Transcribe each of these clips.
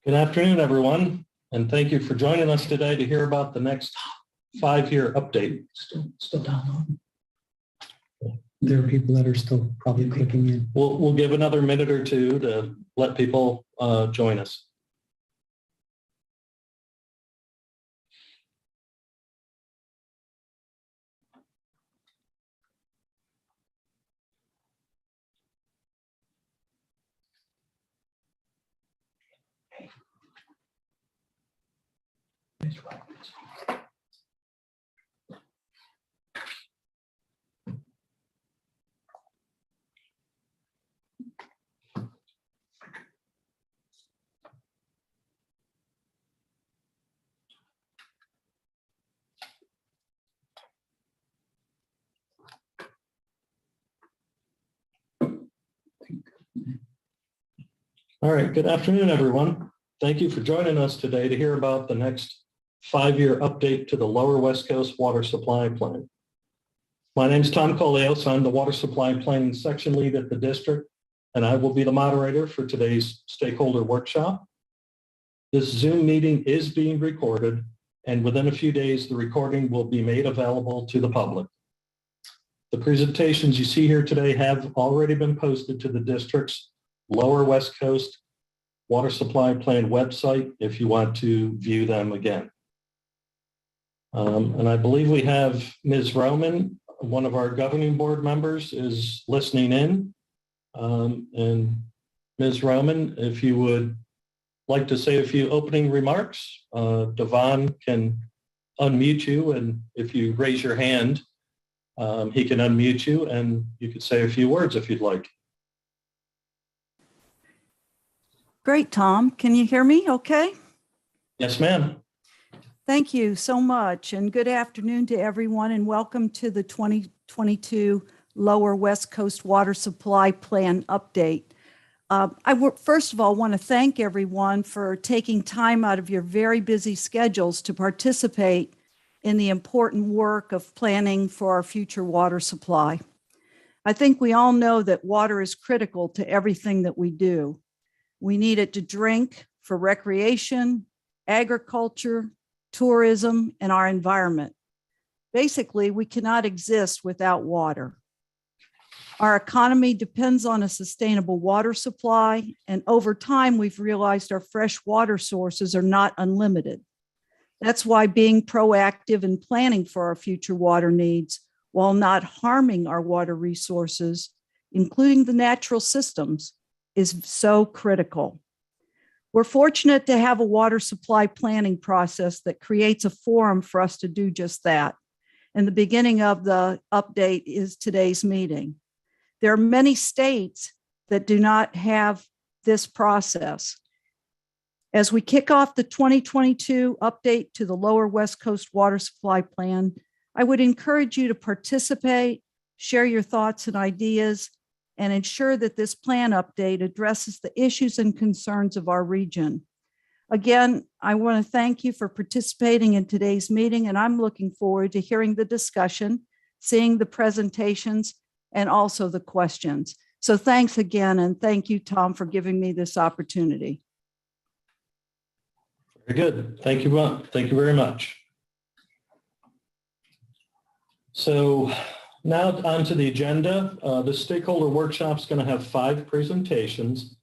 Good afternoon, everyone, and thank you for joining us today to hear about the next 5-year update. Still downloading. There are people that are still probably clicking in. We'll give another minute or two to let people join us. All right, good afternoon, everyone. Thank you for joining us today to hear about the next 5-year update to the Lower West Coast Water Supply Plan. My name is Tom Collier. I'm the Water Supply Planning Section Lead at the district, and I will be the moderator for today's stakeholder workshop. This Zoom meeting is being recorded, and within a few days, the recording will be made available to the public. The presentations you see here today have already been posted to the district's Lower West Coast Water Supply Plan website if you want to view them again. And I believe we have Ms. Roman, one of our governing board members, is listening in. And Ms. Roman, if you would like to say a few opening remarks, Devon can unmute you, and if you raise your hand, he can unmute you and you could say a few words if you'd like. Great, Tom. Can you hear me okay? Yes, ma'am. Thank you so much, and good afternoon to everyone, and welcome to the 2022 Lower West Coast Water Supply Plan update. First of all, want to thank everyone for taking time out of your very busy schedules to participate in the important work of planning for our future water supply. I think we all know that water is critical to everything that we do. We need it to drink, for recreation, agriculture, tourism, and our environment. Basically, we cannot exist without water. Our economy depends on a sustainable water supply, and over time, we've realized our fresh water sources are not unlimited. That's why being proactive in planning for our future water needs, while not harming our water resources, including the natural systems, is so critical. We're fortunate to have a water supply planning process that creates a forum for us to do just that. And the beginning of the update is today's meeting. There are many states that do not have this process. As we kick off the 2022 update to the Lower West Coast Water Supply Plan, I would encourage you to participate, share your thoughts and ideas, and ensure that this plan update addresses the issues and concerns of our region. Again, I want to thank you for participating in today's meeting, and I'm looking forward to hearing the discussion, seeing the presentations, and also the questions. So thanks again, and thank you, Tom, for giving me this opportunity. Very good. Thank you. Thank you very much. So now on to the agenda. The stakeholder workshop is going to have 5 presentations.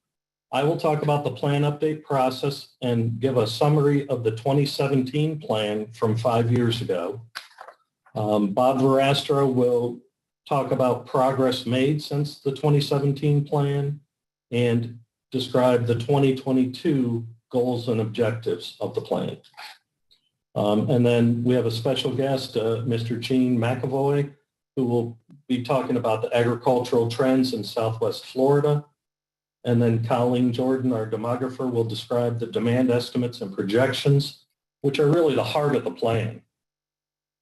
I will talk about the plan update process and give a summary of the 2017 plan from 5 years ago. Bob Verastro will talk about progress made since the 2017 plan and describe the 2022 goals and objectives of the plan. And then we have a special guest, Mr. Gene McAvoy, who will be talking about the agricultural trends in Southwest Florida. And then Colleen Jordan, our demographer, will describe the demand estimates and projections, which are really the heart of the plan.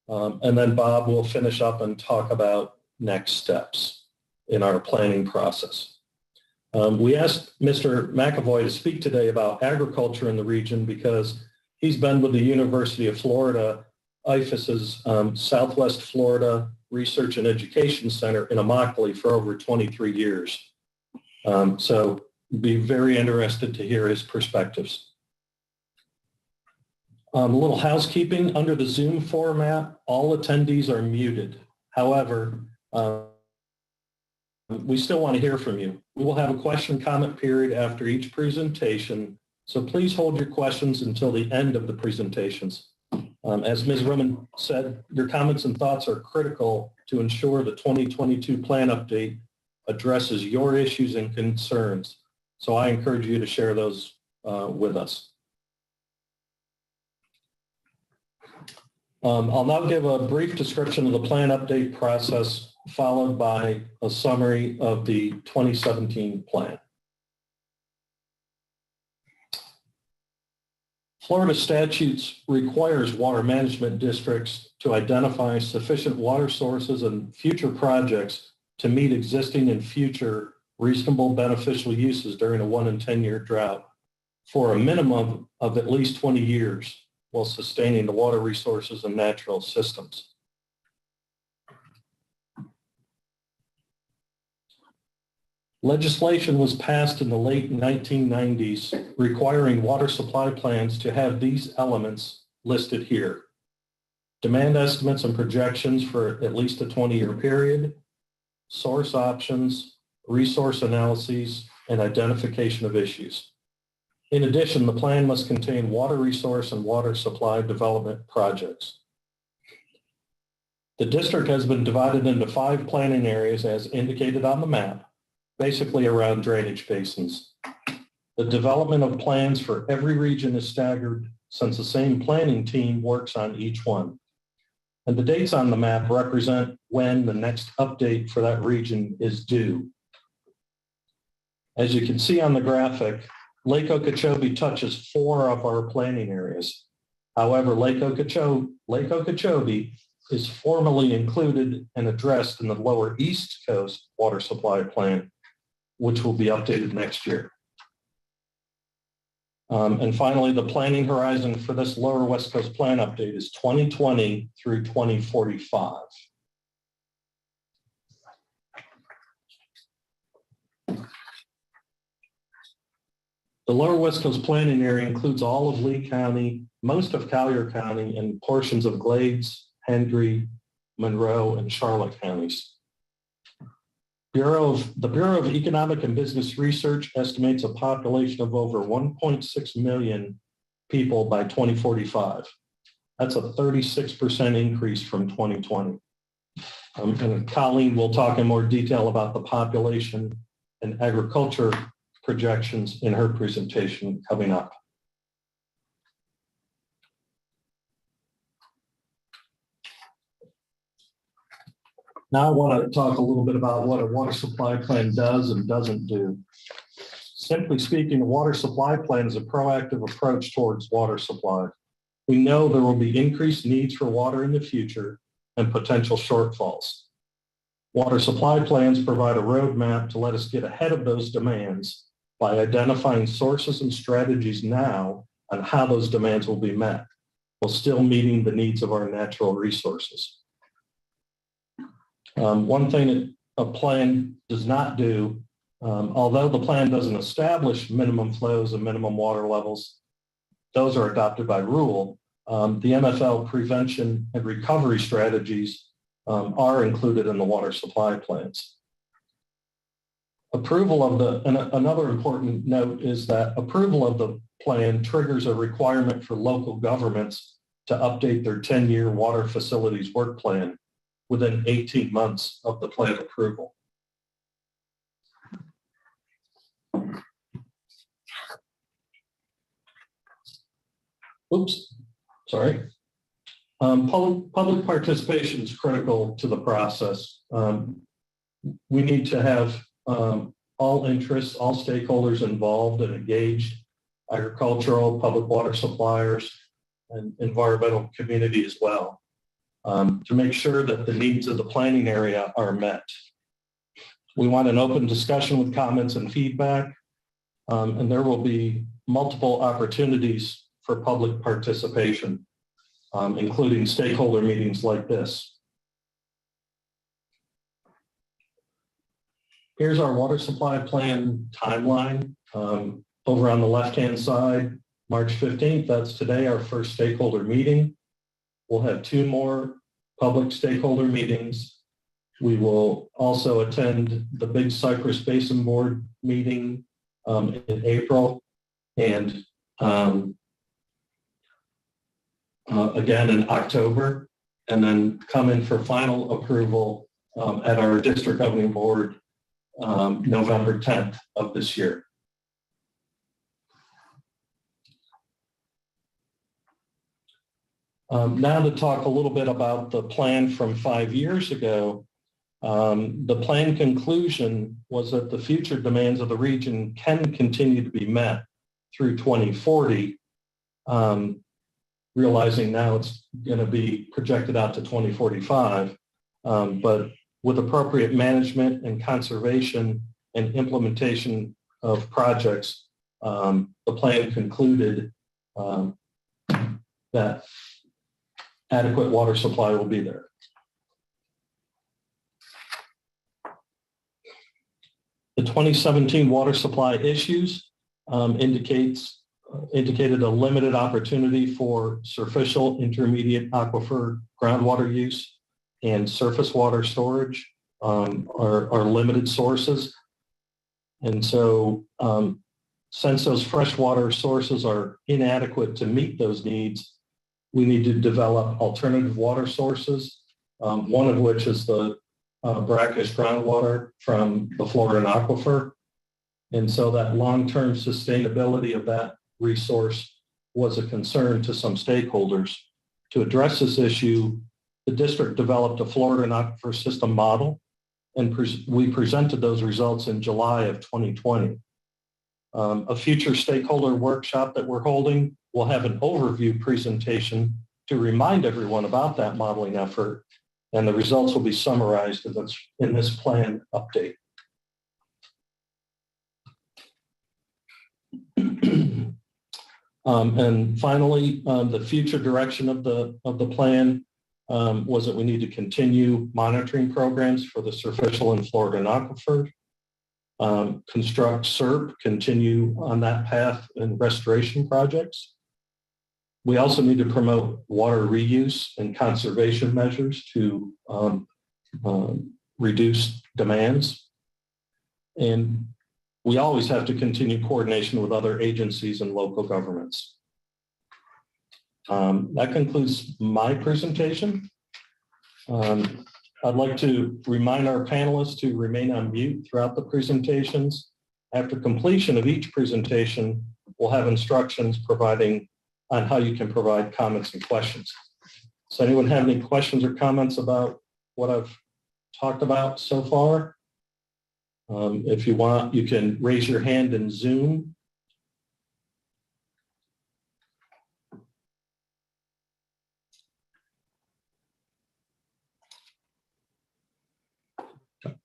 And then Bob will finish up and talk about next steps in our planning process. We asked Mr. McAvoy to speak today about agriculture in the region because he's been with the University of Florida, IFAS's Southwest Florida Research and Education Center in Immokalee for over 23 years. So be very interested to hear his perspectives. A little housekeeping, under the Zoom format, all attendees are muted. However, we still want to hear from you. We will have a question comment period after each presentation, so please hold your questions until the end of the presentations. As Ms. Roman said, your comments and thoughts are critical to ensure the 2022 plan update addresses your issues and concerns. So I encourage you to share those with us. I'll now give a brief description of the plan update process, followed by a summary of the 2017 plan. Florida statutes requires water management districts to identify sufficient water sources and future projects to meet existing and future reasonable beneficial uses during a 1 in 10 year drought for a minimum of at least 20 years while sustaining the water resources and natural systems. Legislation was passed in the late 1990s requiring water supply plans to have these elements listed here: demand estimates and projections for at least a 20-year period, source options, resource analyses, and identification of issues. In addition, the plan must contain water resource and water supply development projects. The district has been divided into 5 planning areas as indicated on the map, basically around drainage basins. The development of plans for every region is staggered since the same planning team works on each one. And the dates on the map represent when the next update for that region is due. As you can see on the graphic, Lake Okeechobee touches 4 of our planning areas. However, Lake Okeechobee is formally included and addressed in the lower East Coast Water Supply Plan, which will be updated next year. And finally, the planning horizon for this lower West Coast plan update is 2020 through 2045. The lower West Coast planning area includes all of Lee County, most of Collier County, and portions of Glades, Hendry, Monroe, and Charlotte counties. The Bureau of Economic and Business Research estimates a population of over 1.6 million people by 2045. That's a 36% increase from 2020. And Colleen will talk in more detail about the population and agriculture projections in her presentation coming up. Now I want to talk a little bit about what a water supply plan does and doesn't do. Simply speaking, a water supply plan is a proactive approach towards water supply. We know there will be increased needs for water in the future and potential shortfalls. Water supply plans provide a roadmap to let us get ahead of those demands by identifying sources and strategies now on how those demands will be met, while still meeting the needs of our natural resources. One thing that a plan does not do, although the plan doesn't establish minimum flows and minimum water levels, those are adopted by rule. The MFL prevention and recovery strategies are included in the water supply plans. Approval of another important note is that approval of the plan triggers a requirement for local governments to update their 10-year water facilities work plan within 18 months of the plan approval. Oops, sorry. Public participation is critical to the process. We need to have all interests, all stakeholders involved and engaged: agricultural, public water suppliers, and environmental community as well, to make sure that the needs of the planning area are met. We want an open discussion with comments and feedback, and there will be multiple opportunities for public participation, including stakeholder meetings like this. Here's our water supply plan timeline. Over on the left-hand side, March 15th, that's today, our first stakeholder meeting. We'll have 2 more public stakeholder meetings. We will also attend the Big Cypress Basin Board meeting in April, and again in October, and then come in for final approval at our district governing board November 10th of this year. Now to talk a little bit about the plan from 5 years ago. The plan conclusion was that the future demands of the region can continue to be met through 2040, realizing now it's going to be projected out to 2045, but with appropriate management and conservation and implementation of projects, the plan concluded that adequate water supply will be there. The 2017 water supply issues indicated a limited opportunity for superficial, intermediate aquifer groundwater use and surface water storage are limited sources. And so since those freshwater sources are inadequate to meet those needs, we need to develop alternative water sources, one of which is the brackish groundwater from the Florida aquifer. And so that long-term sustainability of that resource was a concern to some stakeholders. To address this issue, the district developed a Florida aquifer system model, and we presented those results in July of 2020. A future stakeholder workshop that we're holding will have an overview presentation to remind everyone about that modeling effort, and the results will be summarized in this plan update. And finally, the future direction of the plan was that we need to continue monitoring programs for the superficial and Florida aquifer, construct SERP, continue on that path in restoration projects. We also need to promote water reuse and conservation measures to reduce demands. And we always have to continue coordination with other agencies and local governments. That concludes my presentation. I'd like to remind our panelists to remain on mute throughout the presentations. After completion of each presentation, we'll have instructions providing on how you can provide comments and questions. Does anyone have any questions or comments about what I've talked about so far? If you want, you can raise your hand in Zoom.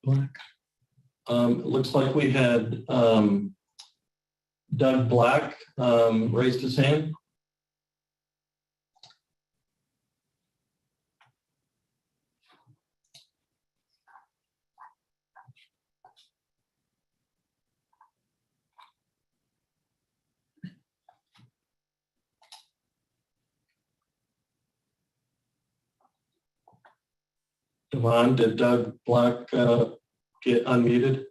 Black. It looks like we had Doug Black raised his hand. Devon, did Doug Black get unmuted?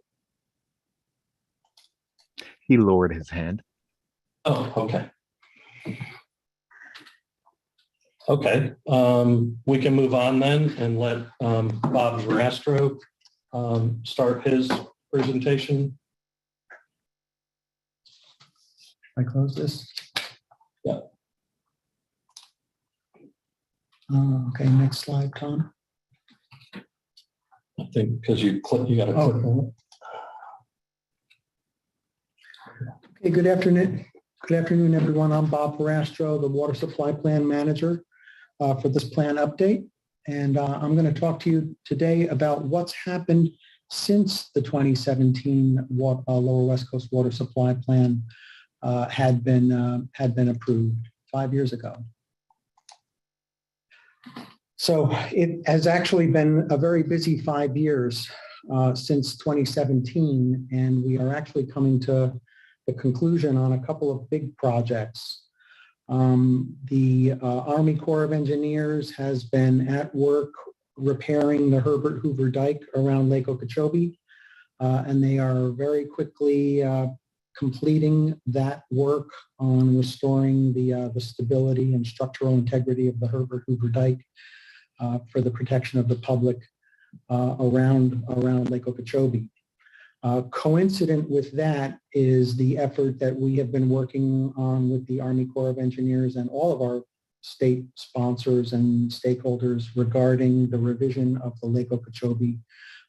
He lowered his hand. Oh, okay. Okay, we can move on then and let Bob Verastro start his presentation. I close this? Yeah. Okay, next slide, Tom. I think because you got to click on it. Okay, good afternoon. Good afternoon, everyone. I'm Bob Verastro, the Water Supply Plan Manager for this plan update. And I'm going to talk to you today about what's happened since the 2017 Lower West Coast Water Supply Plan had been approved 5 years ago. So it has actually been a very busy 5 years since 2017, and we are actually coming to the conclusion on a couple of big projects The Army Corps of Engineers has been at work repairing the Herbert Hoover Dike around Lake Okeechobee, and they are very quickly completing that work on restoring the stability and structural integrity of the Herbert Hoover Dike for the protection of the public around Lake Okeechobee. Coincident with that is the effort that we have been working on with the Army Corps of Engineers and all of our state sponsors and stakeholders regarding the revision of the Lake Okeechobee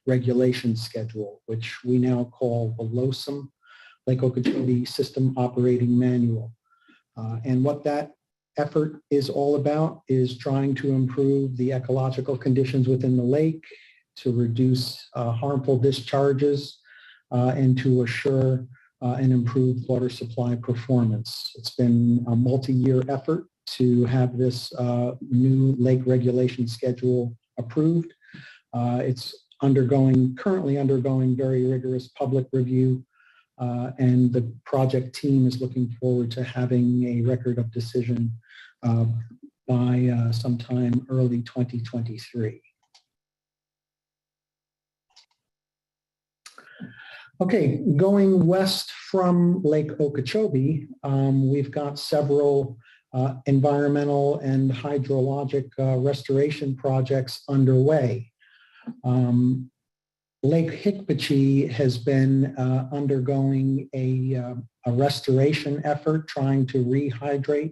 regulation schedule, which we now call the LOSM, Lake Okeechobee System Operating Manual. And what that effort is all about is trying to improve the ecological conditions within the lake, to reduce harmful discharges, and to assure an improved water supply performance. It's been a multi-year effort to have this new lake regulation schedule approved. It's currently undergoing very rigorous public review, and the project team is looking forward to having a record of decision by sometime early 2023. Okay, going west from Lake Okeechobee, we've got several environmental and hydrologic restoration projects underway. Lake Hickpachee has been undergoing a restoration effort trying to rehydrate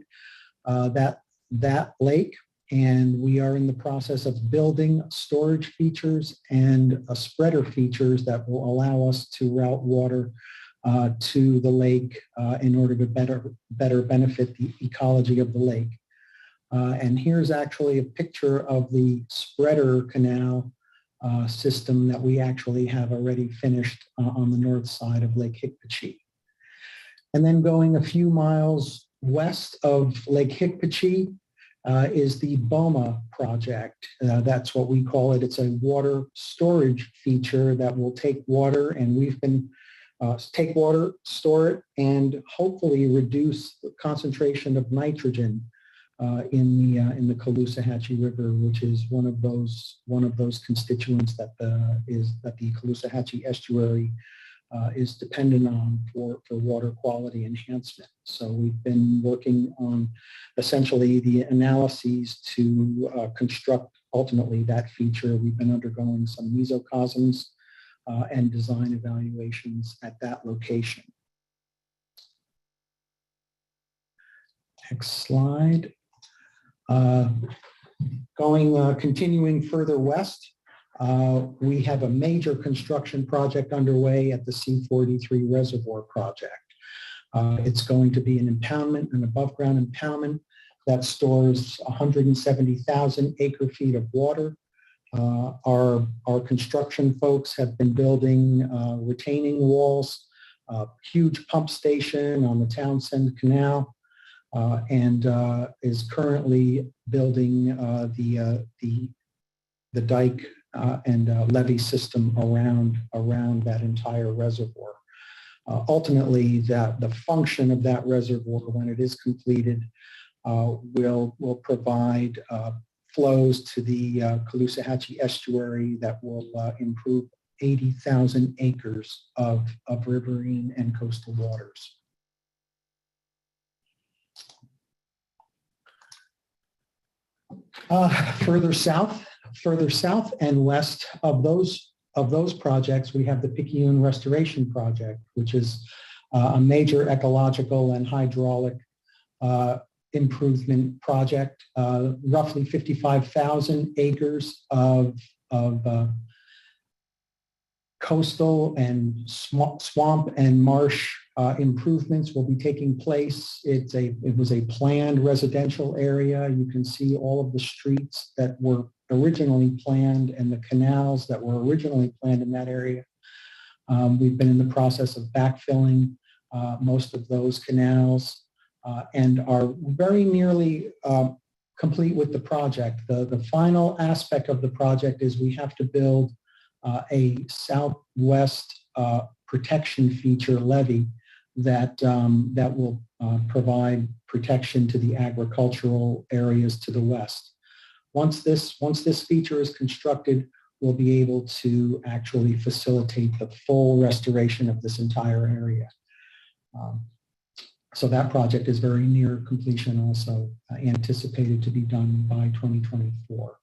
that lake, and we are in the process of building storage features and spreader features that will allow us to route water to the lake in order to better benefit the ecology of the lake. And here's actually a picture of the spreader canal system that we actually have already finished on the north side of Lake Hickpachee. And then going a few miles west of Lake Hickpachee is the BOMA project. That's what we call it. It's a water storage feature that will take water, and we've been take water, store it, and hopefully reduce the concentration of nitrogen in the Caloosahatchee River, which is one of those constituents that the Caloosahatchee estuary is dependent on for water quality enhancement. So we've been working on essentially the analyses to construct ultimately that feature. We've been undergoing some mesocosms and design evaluations at that location. Next slide. Continuing further west, we have a major construction project underway at the C43 Reservoir project. It's going to be an impoundment, an above-ground impoundment that stores 170,000 acre-feet of water. Our construction folks have been building retaining walls, a huge pump station on the Townsend Canal, and is currently building the dike and levee system around that entire reservoir. Ultimately, the function of that reservoir, when it is completed, will provide flows to the Caloosahatchee estuary that will improve 80,000 acres of riverine and coastal waters. Further south and west of those projects, we have the Picayune Restoration Project, which is a major ecological and hydraulic improvement project. Roughly 55,000 acres of coastal and swamp and marsh improvements will be taking place. It was a planned residential area. You can see all of the streets that were originally planned and the canals that were originally planned in that area. We've been in the process of backfilling most of those canals and are very nearly complete with the project. The final aspect of the project is we have to build a southwest protection feature levee that will provide protection to the agricultural areas to the west. Once this feature is constructed, we'll be able to actually facilitate the full restoration of this entire area. So that project is very near completion, also anticipated to be done by 2024.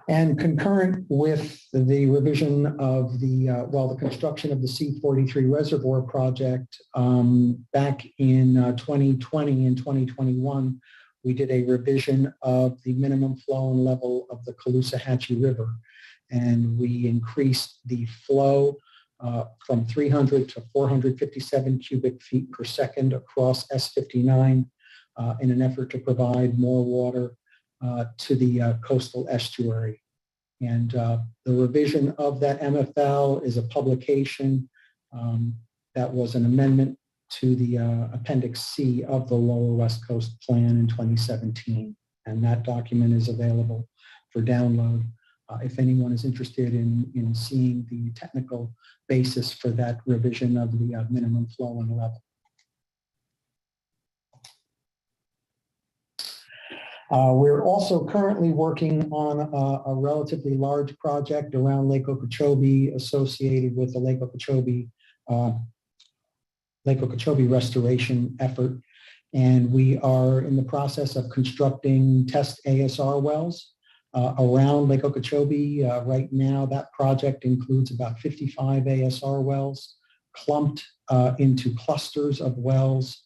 And concurrent with the revision of the construction of the C-43 reservoir project, back in 2020 and 2021, we did a revision of the minimum flow and level of the Caloosahatchee River. And we increased the flow from 300 to 457 cubic feet per second across S59 in an effort to provide more water to the coastal estuary. And the revision of that MFL is a publication that was an amendment to the Appendix C of the Lower West Coast Plan in 2017. And that document is available for download if anyone is interested in seeing the technical basis for that revision of the minimum flow and level. We're also currently working on a relatively large project around Lake Okeechobee associated with the Lake Okeechobee restoration effort. And we are in the process of constructing test ASR wells around Lake Okeechobee. Right now, that project includes about 55 ASR wells clumped into clusters of wells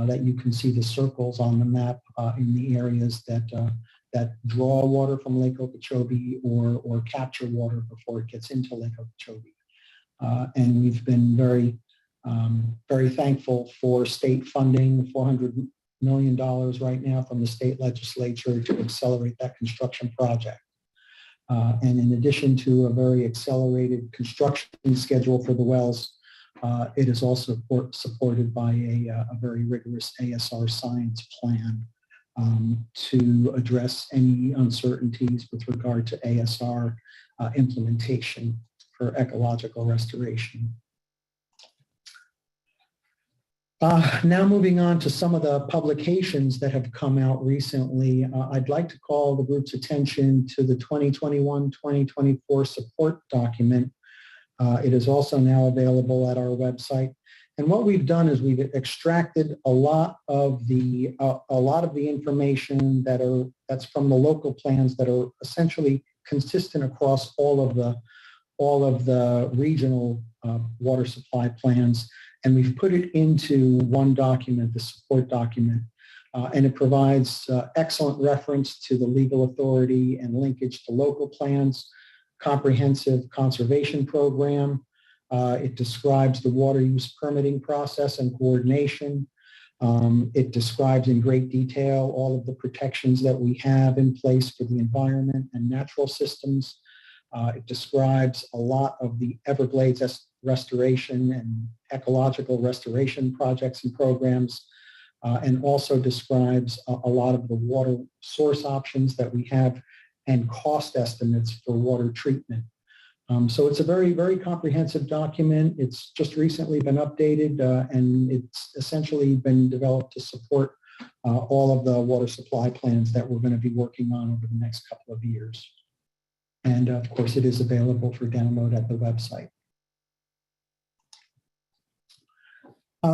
that you can see the circles on the map in the areas that draw water from Lake Okeechobee or capture water before it gets into Lake Okeechobee. And we've been very thankful for state funding, $400 million right now from the state legislature to accelerate that construction project. And in addition to a very accelerated construction schedule for the wells, it is also supported by a very rigorous ASR science plan to address any uncertainties with regard to ASR implementation for ecological restoration. Now moving on to some of the publications that have come out recently, I'd like to call the group's attention to the 2021-2024 support document. It is also now available at our website. And what we've done is we've extracted a lot of the information that's from the local plans that are essentially consistent across all of the regional water supply plans. And we've put it into one document, the support document, and it provides excellent reference to the legal authority and linkage to local plans, comprehensive conservation program. It describes the water use permitting process and coordination. It describes in great detail all of the protections that we have in place for the environment and natural systems. It describes a lot of the Everglades restoration and ecological restoration projects and programs, and also describes a lot of the water source options that we have and cost estimates for water treatment. So it's a very, very comprehensive document. It's just recently been updated and it's essentially been developed to support all of the water supply plans that we're going to be working on over the next couple of years. And of course, it is available for download at the website.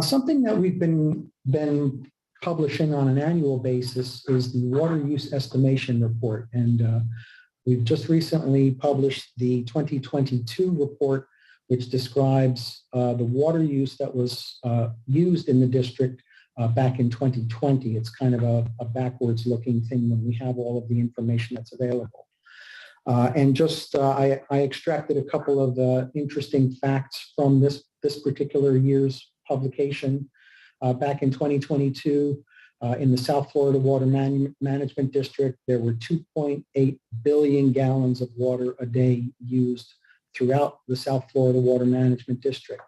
Something that we've been publishing on an annual basis is the water use estimation report. And we've just recently published the 2022 report, which describes the water use that was used in the district back in 2020. It's kind of a backwards looking thing when we have all of the information that's available. And just I extracted a couple of interesting facts from this particular year's publication. Back in 2022, in the South Florida Water Management District, there were 2.8 billion gallons of water a day used throughout the South Florida Water Management District.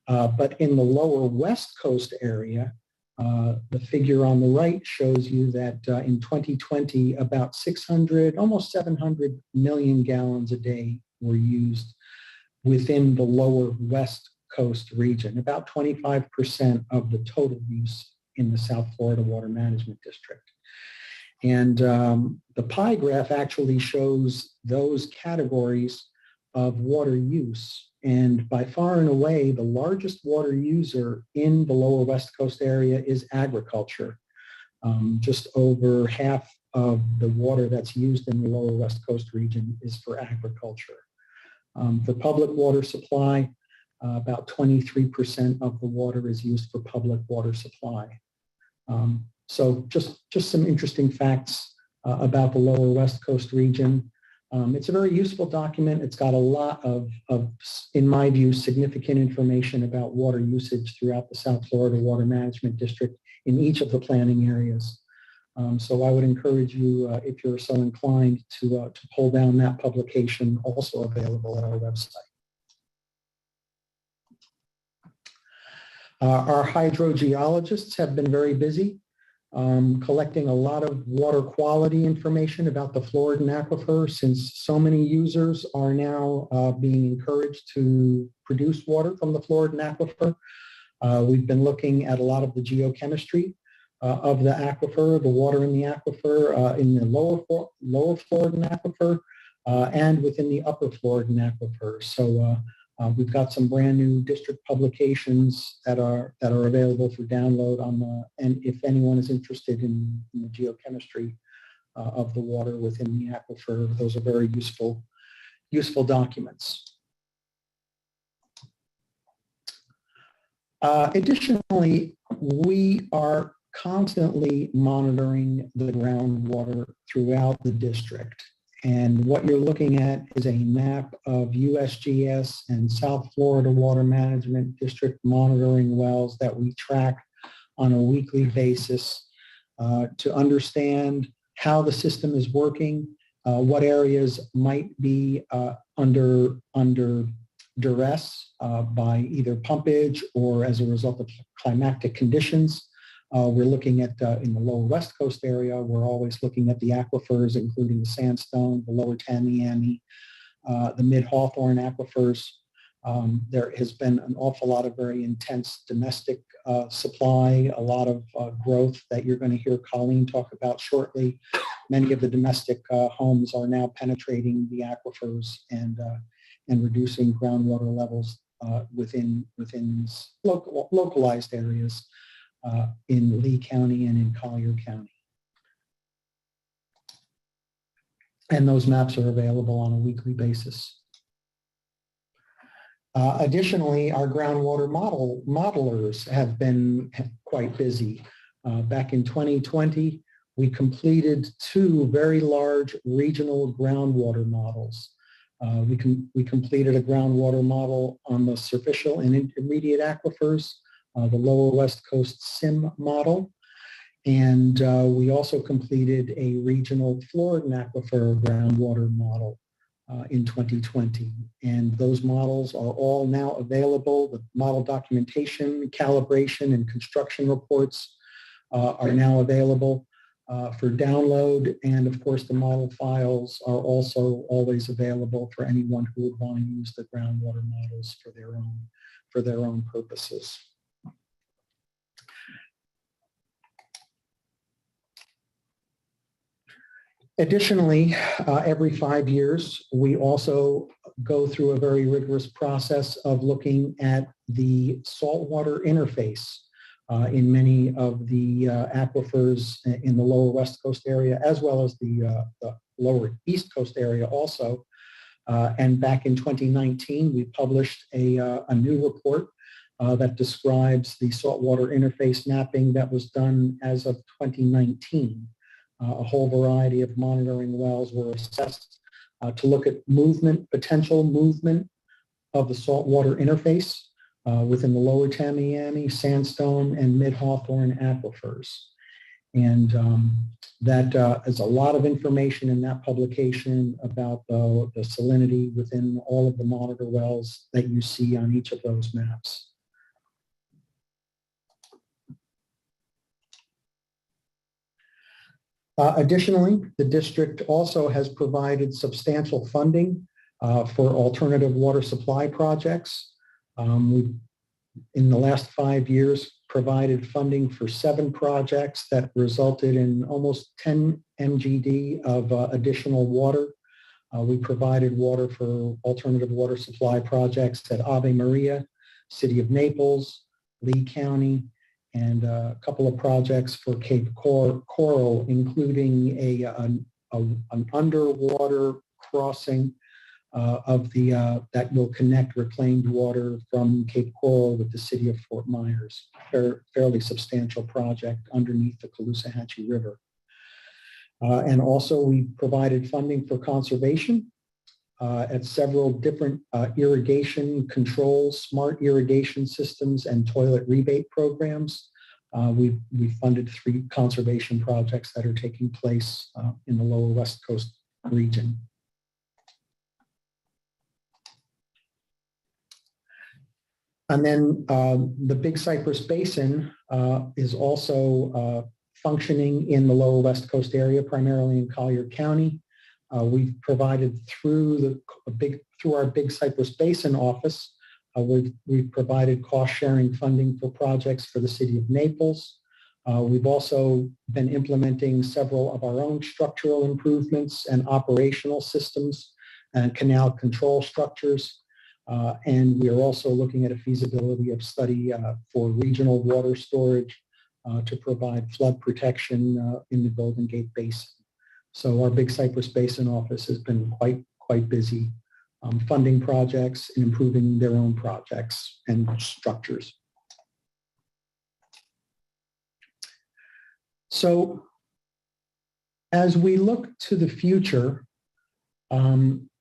But in the lower West Coast area, the figure on the right shows you that in 2020, about 600, almost 700 million gallons a day were used within the lower West Coast region, about 25% of the total use in the South Florida Water Management District. And the pie graph actually shows those categories of water use. And by far and away, the largest water user in the lower West Coast area is agriculture. Just over half of the water that's used in the lower West Coast region is for agriculture. For public water supply, about 23% of the water is used for public water supply. So just some interesting facts about the lower West Coast region. It's a very useful document. It's got a lot of, in my view, significant information about water usage throughout the South Florida Water Management District in each of the planning areas. So I would encourage you, if you're so inclined, to pull down that publication, also available at our website. Our hydrogeologists have been very busy collecting a lot of water quality information about the Floridan aquifer, since so many users are now being encouraged to produce water from the Floridan aquifer. We've been looking at a lot of the geochemistry of the aquifer, the water in the aquifer, in the lower Floridan aquifer, and within the upper Floridan aquifer. So we've got some brand new district publications that are available for download on the, and if anyone is interested in the geochemistry of the water within the aquifer, those are very useful documents. Additionally, we are constantly monitoring the groundwater throughout the district. And what you're looking at is a map of USGS and South Florida Water Management District monitoring wells that we track on a weekly basis to understand how the system is working, what areas might be under duress by either pumpage or as a result of climatic conditions. We're looking at, in the lower West Coast area, we're always looking at the aquifers, including the sandstone, the lower Tamiami, the mid-Hawthorne aquifers. There has been an awful lot of very intense domestic supply, a lot of growth that you're going to hear Colleen talk about shortly. Many of the domestic homes are now penetrating the aquifers and reducing groundwater levels within localized areas in Lee County and in Collier County. And those maps are available on a weekly basis. Additionally, our groundwater modelers have been quite busy. Back in 2020, we completed 2 very large regional groundwater models. We completed a groundwater model on the superficial and intermediate aquifers, the lower West Coast SIM model. And we also completed a regional Floridan aquifer groundwater model in 2020. And those models are all now available. The model documentation, calibration, and construction reports are now available for download. And of course, the model files are also always available for anyone who would want to use the groundwater models for their own purposes. Additionally, every 5 years, we also go through a very rigorous process of looking at the saltwater interface in many of the aquifers in the lower West Coast area, as well as the lower East Coast area also. And back in 2019, we published a new report that describes the saltwater interface mapping that was done as of 2019. A whole variety of monitoring wells were assessed to look at potential movement of the saltwater interface within the lower Tamiami, sandstone, and mid-Hawthorne aquifers. And that is a lot of information in that publication about the salinity within all of the monitor wells that you see on each of those maps. Additionally, the district also has provided substantial funding for alternative water supply projects. We've, in the last 5 years, provided funding for 7 projects that resulted in almost 10 MGD of additional water. We provided water for alternative water supply projects at Ave Maria, City of Naples, Lee County, and a couple of projects for Cape Coral, including an underwater crossing that will connect reclaimed water from Cape Coral with the city of Fort Myers. Fairly substantial project underneath the Caloosahatchee River. And also we provided funding for conservation at several different irrigation controls, smart irrigation systems, and toilet rebate programs. We funded 3 conservation projects that are taking place in the lower West Coast region. And then the Big Cypress Basin is also functioning in the lower West Coast area, primarily in Collier County. We've provided through our Big Cypress Basin office, we've provided cost-sharing funding for projects for the city of Naples. We've also been implementing several of our own structural improvements and operational systems and canal control structures. And we are also looking at a feasibility of study for regional water storage to provide flood protection in the Golden Gate Basin. So our Big Cypress Basin office has been quite busy funding projects and improving their own projects and structures. So as we look to the future,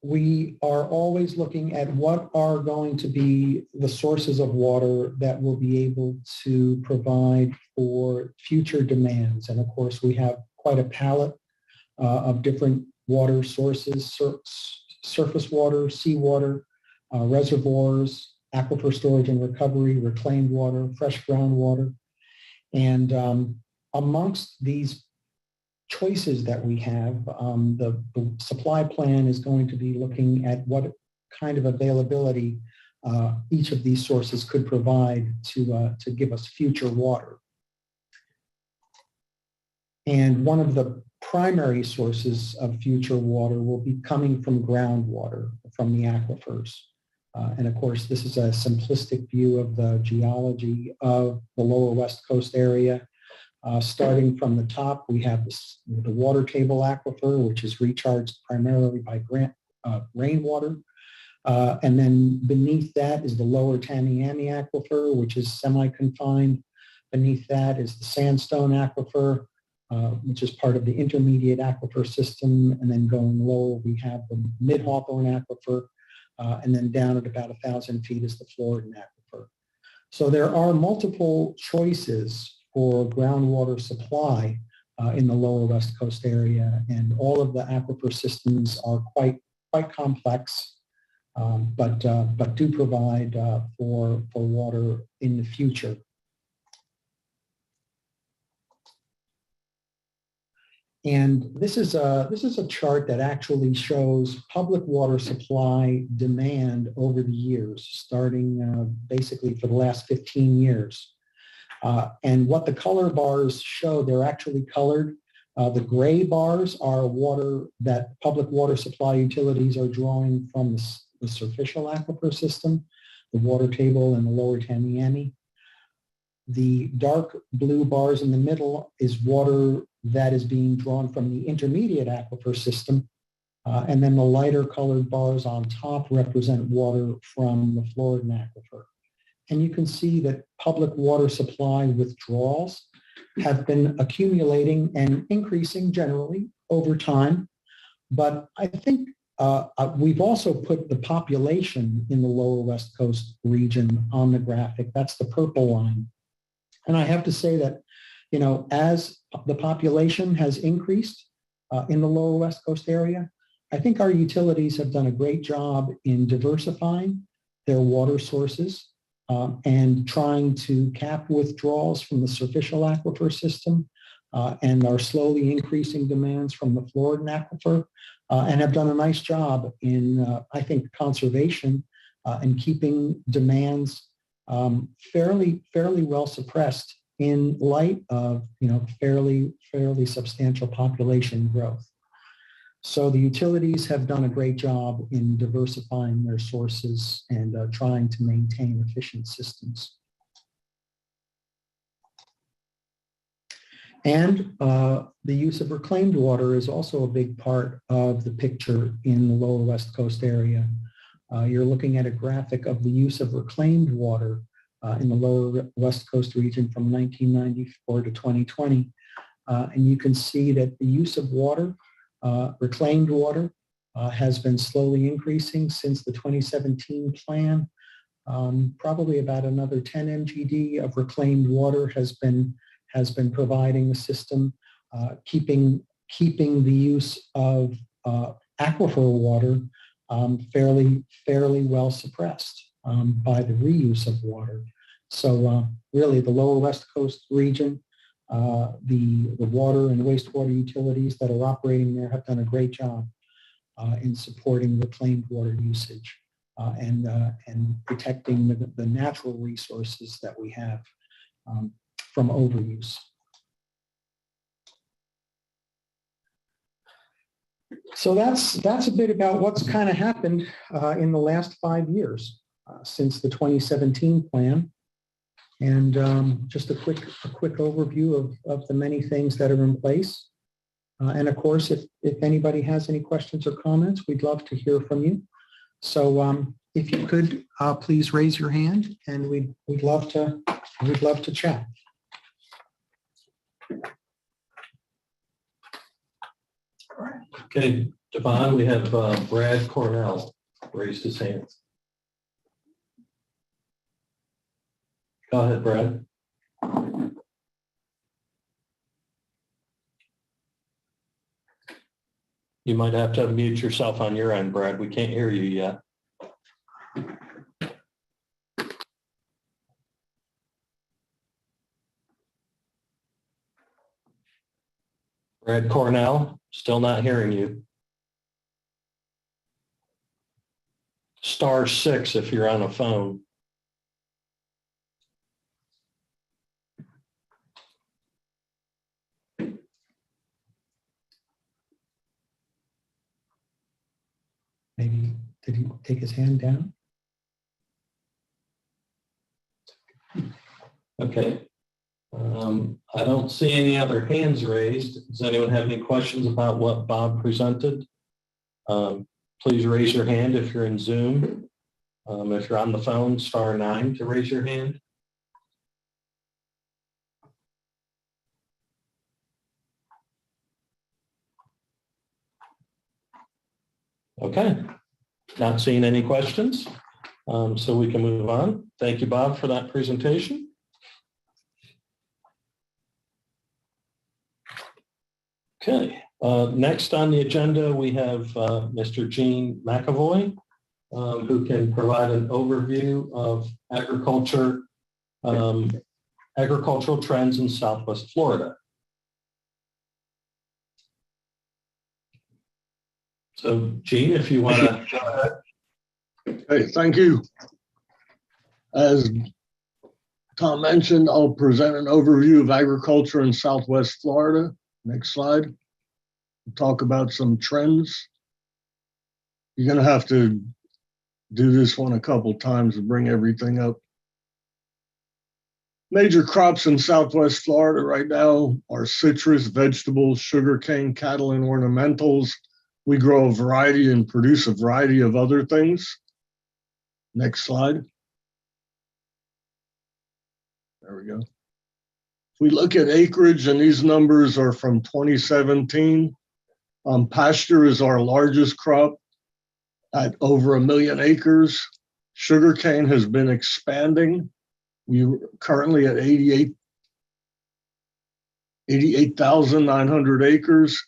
we are always looking at what are going to be the sources of water that will be able to provide for future demands. And of course, we have quite a palette of different water sources, surface water, seawater, reservoirs, aquifer storage and recovery, reclaimed water, fresh groundwater. And amongst these choices that we have, the supply plan is going to be looking at what kind of availability each of these sources could provide to give us future water. And one of the primary sources of future water will be coming from groundwater, from the aquifers. And of course, this is a simplistic view of the geology of the lower West Coast area. Starting from the top, we have the water table aquifer, which is recharged primarily by rainwater. And then beneath that is the lower Tamiami aquifer, which is semi-confined. Beneath that is the sandstone aquifer, which is part of the intermediate aquifer system. And then going lower, we have the mid-Hawthorne aquifer. And then down at about 1,000 feet is the Floridan aquifer. So there are multiple choices for groundwater supply in the lower West Coast area. And all of the aquifer systems are quite complex, but do provide for water in the future. And this is a chart that actually shows public water supply demand over the years, starting basically for the last 15 years. And what the color bars show, they're actually colored. The gray bars are water that public water supply utilities are drawing from the superficial aquifer system, the water table and the lower Tamiami. The dark blue bars in the middle is water that is being drawn from the intermediate aquifer system. And then the lighter colored bars on top represent water from the Floridan aquifer. And you can see that public water supply withdrawals have been accumulating and increasing generally over time. But I think we've also put the population in the lower West Coast region on the graphic. That's the purple line. And I have to say that, you know, as the population has increased in the lower West Coast area, I think our utilities have done a great job in diversifying their water sources and trying to cap withdrawals from the superficial aquifer system and are slowly increasing demands from the Floridan aquifer, and have done a nice job in, I think, conservation and keeping demands fairly well suppressed in light of fairly substantial population growth. So the utilities have done a great job in diversifying their sources and trying to maintain efficient systems. And the use of reclaimed water is also a big part of the picture in the lower West Coast area. You're looking at a graphic of the use of reclaimed water in the lower West Coast region from 1994 to 2020. And you can see that the use of water, reclaimed water, has been slowly increasing since the 2017 plan. Probably about another 10 MGD of reclaimed water has been providing the system, keeping the use of aquifer water fairly well suppressed by the reuse of water. So really the lower West Coast region, the water and wastewater utilities that are operating there have done a great job in supporting reclaimed water usage and protecting the natural resources that we have from overuse. So that's a bit about what's kind of happened in the last 5 years since the 2017 plan. And just a quick overview of the many things that are in place. And of course, if anybody has any questions or comments, we'd love to hear from you. So if you could please raise your hand, and we'd love to chat. Okay, Devon, we have Brad Cornell raised his hand. Go ahead, Brad. You might have to unmute yourself on your end, Brad. We can't hear you yet. Brad Cornell, still not hearing you. *6 if you're on a phone. Maybe, did he take his hand down? Okay. I don't see any other hands raised. Does anyone have any questions about what Bob presented? Please raise your hand if you're in Zoom. If you're on the phone, *9 to raise your hand. Okay, not seeing any questions, so we can move on. Thank you, Bob, for that presentation. Okay, next on the agenda, we have Mr. Gene McAvoy, who can provide an overview of agricultural trends in Southwest Florida. So, Gene, if you want to go ahead. Hey, thank you. As Tom mentioned, I'll present an overview of agriculture in Southwest Florida. Next slide. We'll talk about some trends. You're going to have to do this one a couple times to bring everything up. Major crops in Southwest Florida right now are citrus, vegetables, sugarcane, cattle, and ornamentals. We grow a variety and produce a variety of other things. Next slide. There we go. If we look at acreage, and these numbers are from 2017, pasture is our largest crop at over 1 million acres. Sugarcane has been expanding. We're currently at 88,900 acres.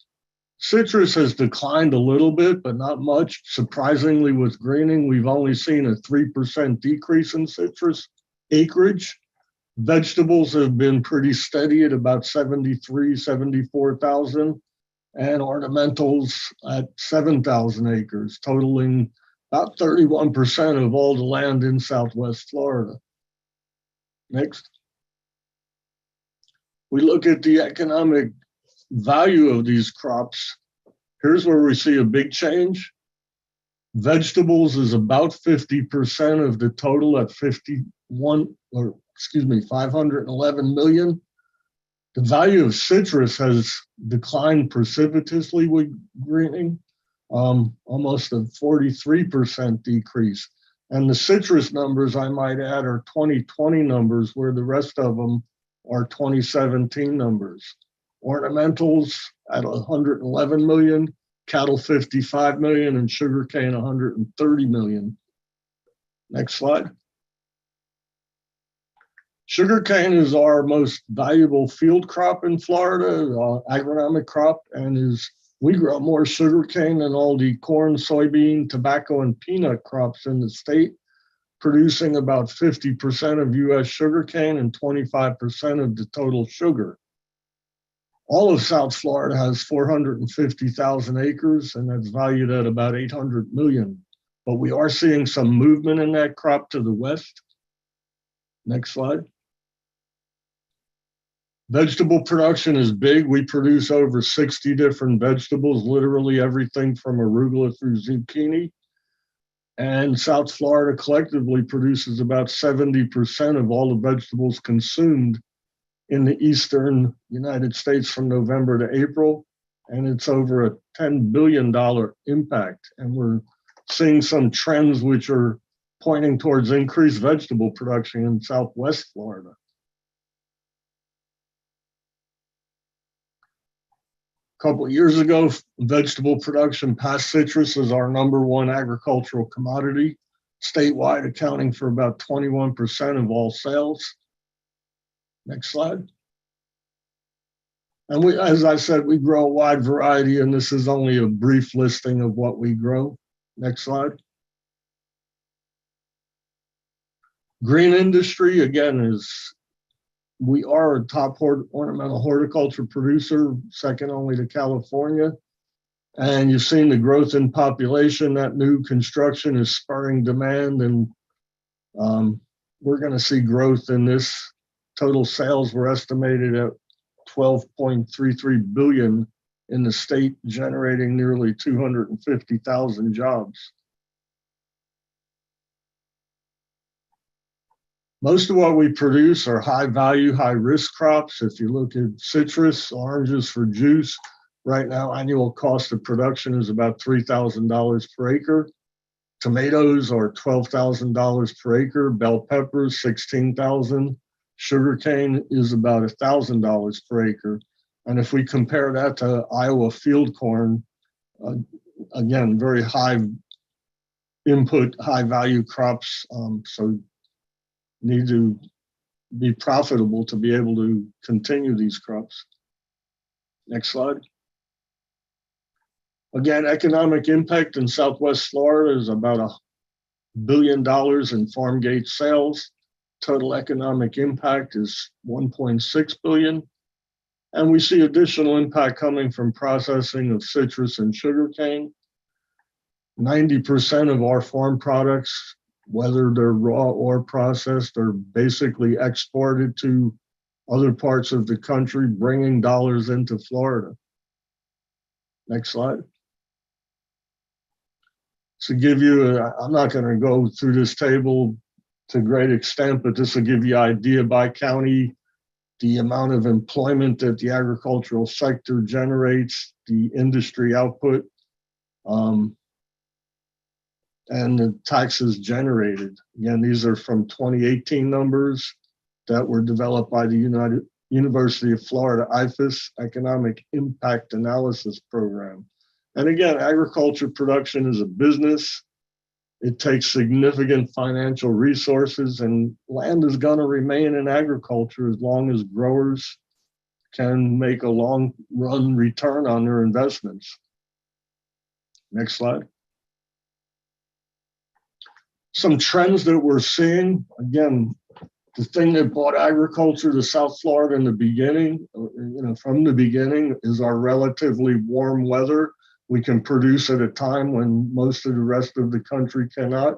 Citrus has declined a little bit, but not much. Surprisingly, with greening, we've only seen a 3% decrease in citrus acreage. Vegetables have been pretty steady at about 74,000, and ornamentals at 7,000 acres, totaling about 31% of all the land in Southwest Florida. Next. We look at the economic value of these crops. Here's where we see a big change. Vegetables is about 50% of the total at 511 million. The value of citrus has declined precipitously with greening, almost a 43% decrease. And the citrus numbers, I might add, are 2020 numbers, where the rest of them are 2017 numbers. Ornamentals at 111 million, cattle 55 million, and sugarcane 130 million. Next slide. Sugarcane is our most valuable field crop in Florida, agronomic crop, and we grow more sugarcane than all the corn, soybean, tobacco, and peanut crops in the state, producing about 50% of US sugarcane and 25% of the total sugar. All of South Florida has 450,000 acres, and that's valued at about 800 million. But we are seeing some movement in that crop to the west. Next slide. Vegetable production is big. We produce over 60 different vegetables, literally everything from arugula through zucchini. And South Florida collectively produces about 70% of all the vegetables consumed in the eastern United States from November to April. And it's over a $10 billion impact. And we're seeing some trends which are pointing towards increased vegetable production in Southwest Florida. A couple of years ago, vegetable production passed citrus as our #1 agricultural commodity, statewide accounting for about 21% of all sales. Next slide. And as I said, we grow a wide variety, and this is only a brief listing of what we grow. Next slide. Green industry, again, we are a top ornamental horticulture producer, second only to California. And you've seen the growth in population. That new construction is spurring demand, and we're going to see growth in this. Total sales were estimated at 12.33 billion in the state, generating nearly 250,000 jobs. Most of what we produce are high value, high risk crops. If you look at citrus, oranges for juice, right now annual cost of production is about $3,000 per acre. Tomatoes are $12,000 per acre. Bell peppers, $16,000. Sugarcane is about $1,000 per acre. And if we compare that to Iowa field corn, again, very high input, high value crops. So need to be profitable to be able to continue these crops. Next slide. Again, economic impact in Southwest Florida is about $1 billion in farm gate sales. Total economic impact is 1.6 billion. And we see additional impact coming from processing of citrus and sugarcane. 90% of our farm products, whether they're raw or processed, are basically exported to other parts of the country, bringing dollars into Florida. Next slide. To give you, I'm not going to go through this table to great extent, but this will give you an idea by county, the amount of employment that the agricultural sector generates, the industry output, and the taxes generated. Again, these are from 2018 numbers that were developed by the University of Florida IFAS Economic Impact Analysis Program. And again, agriculture production is a business. It takes significant financial resources, and land is going to remain in agriculture as long as growers can make a long run return on their investments. Next slide. Some trends that we're seeing, again, The thing that brought agriculture to South Florida in the beginning, from the beginning, is our relatively warm weather. We can produce at a time when most of the rest of the country cannot.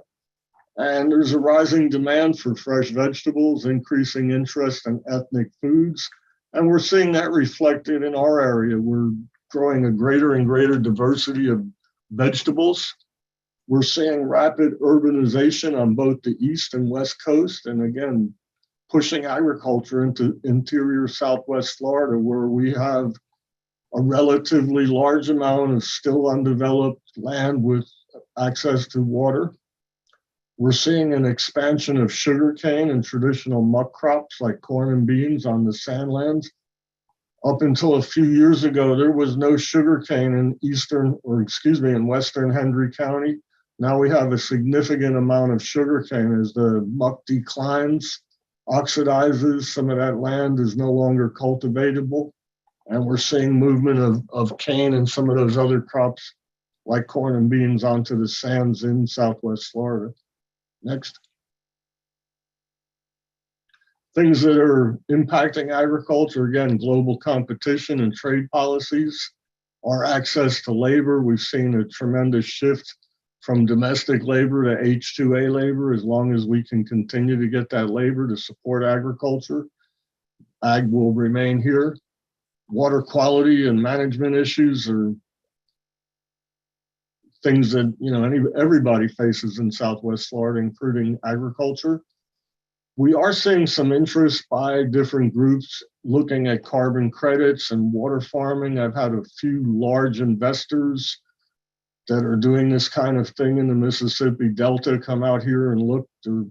And there's a rising demand for fresh vegetables, increasing interest in ethnic foods. And we're seeing that reflected in our area. We're growing a greater and greater diversity of vegetables. We're seeing rapid urbanization on both the East and West Coast. And again, pushing agriculture into interior Southwest Florida, where we have a relatively large amount of still undeveloped land with access to water. We're seeing an expansion of sugarcane and traditional muck crops like corn and beans on the sandlands. Up until a few years ago, there was no sugarcane in Western Hendry County. Now we have a significant amount of sugarcane as the muck declines, oxidizes, some of that land is no longer cultivatable. And we're seeing movement of cane and some of those other crops like corn and beans onto the sands in Southwest Florida. Next. Things that are impacting agriculture, again, global competition and trade policies, our access to labor. We've seen a tremendous shift from domestic labor to H-2A labor. As long as we can continue to get that labor to support agriculture, ag will remain here. Water quality and management issues are things that everybody faces in Southwest Florida, including agriculture. We are seeing some interest by different groups looking at carbon credits and water farming. I've had a few large investors that are doing this kind of thing in the Mississippi Delta come out here and look. They're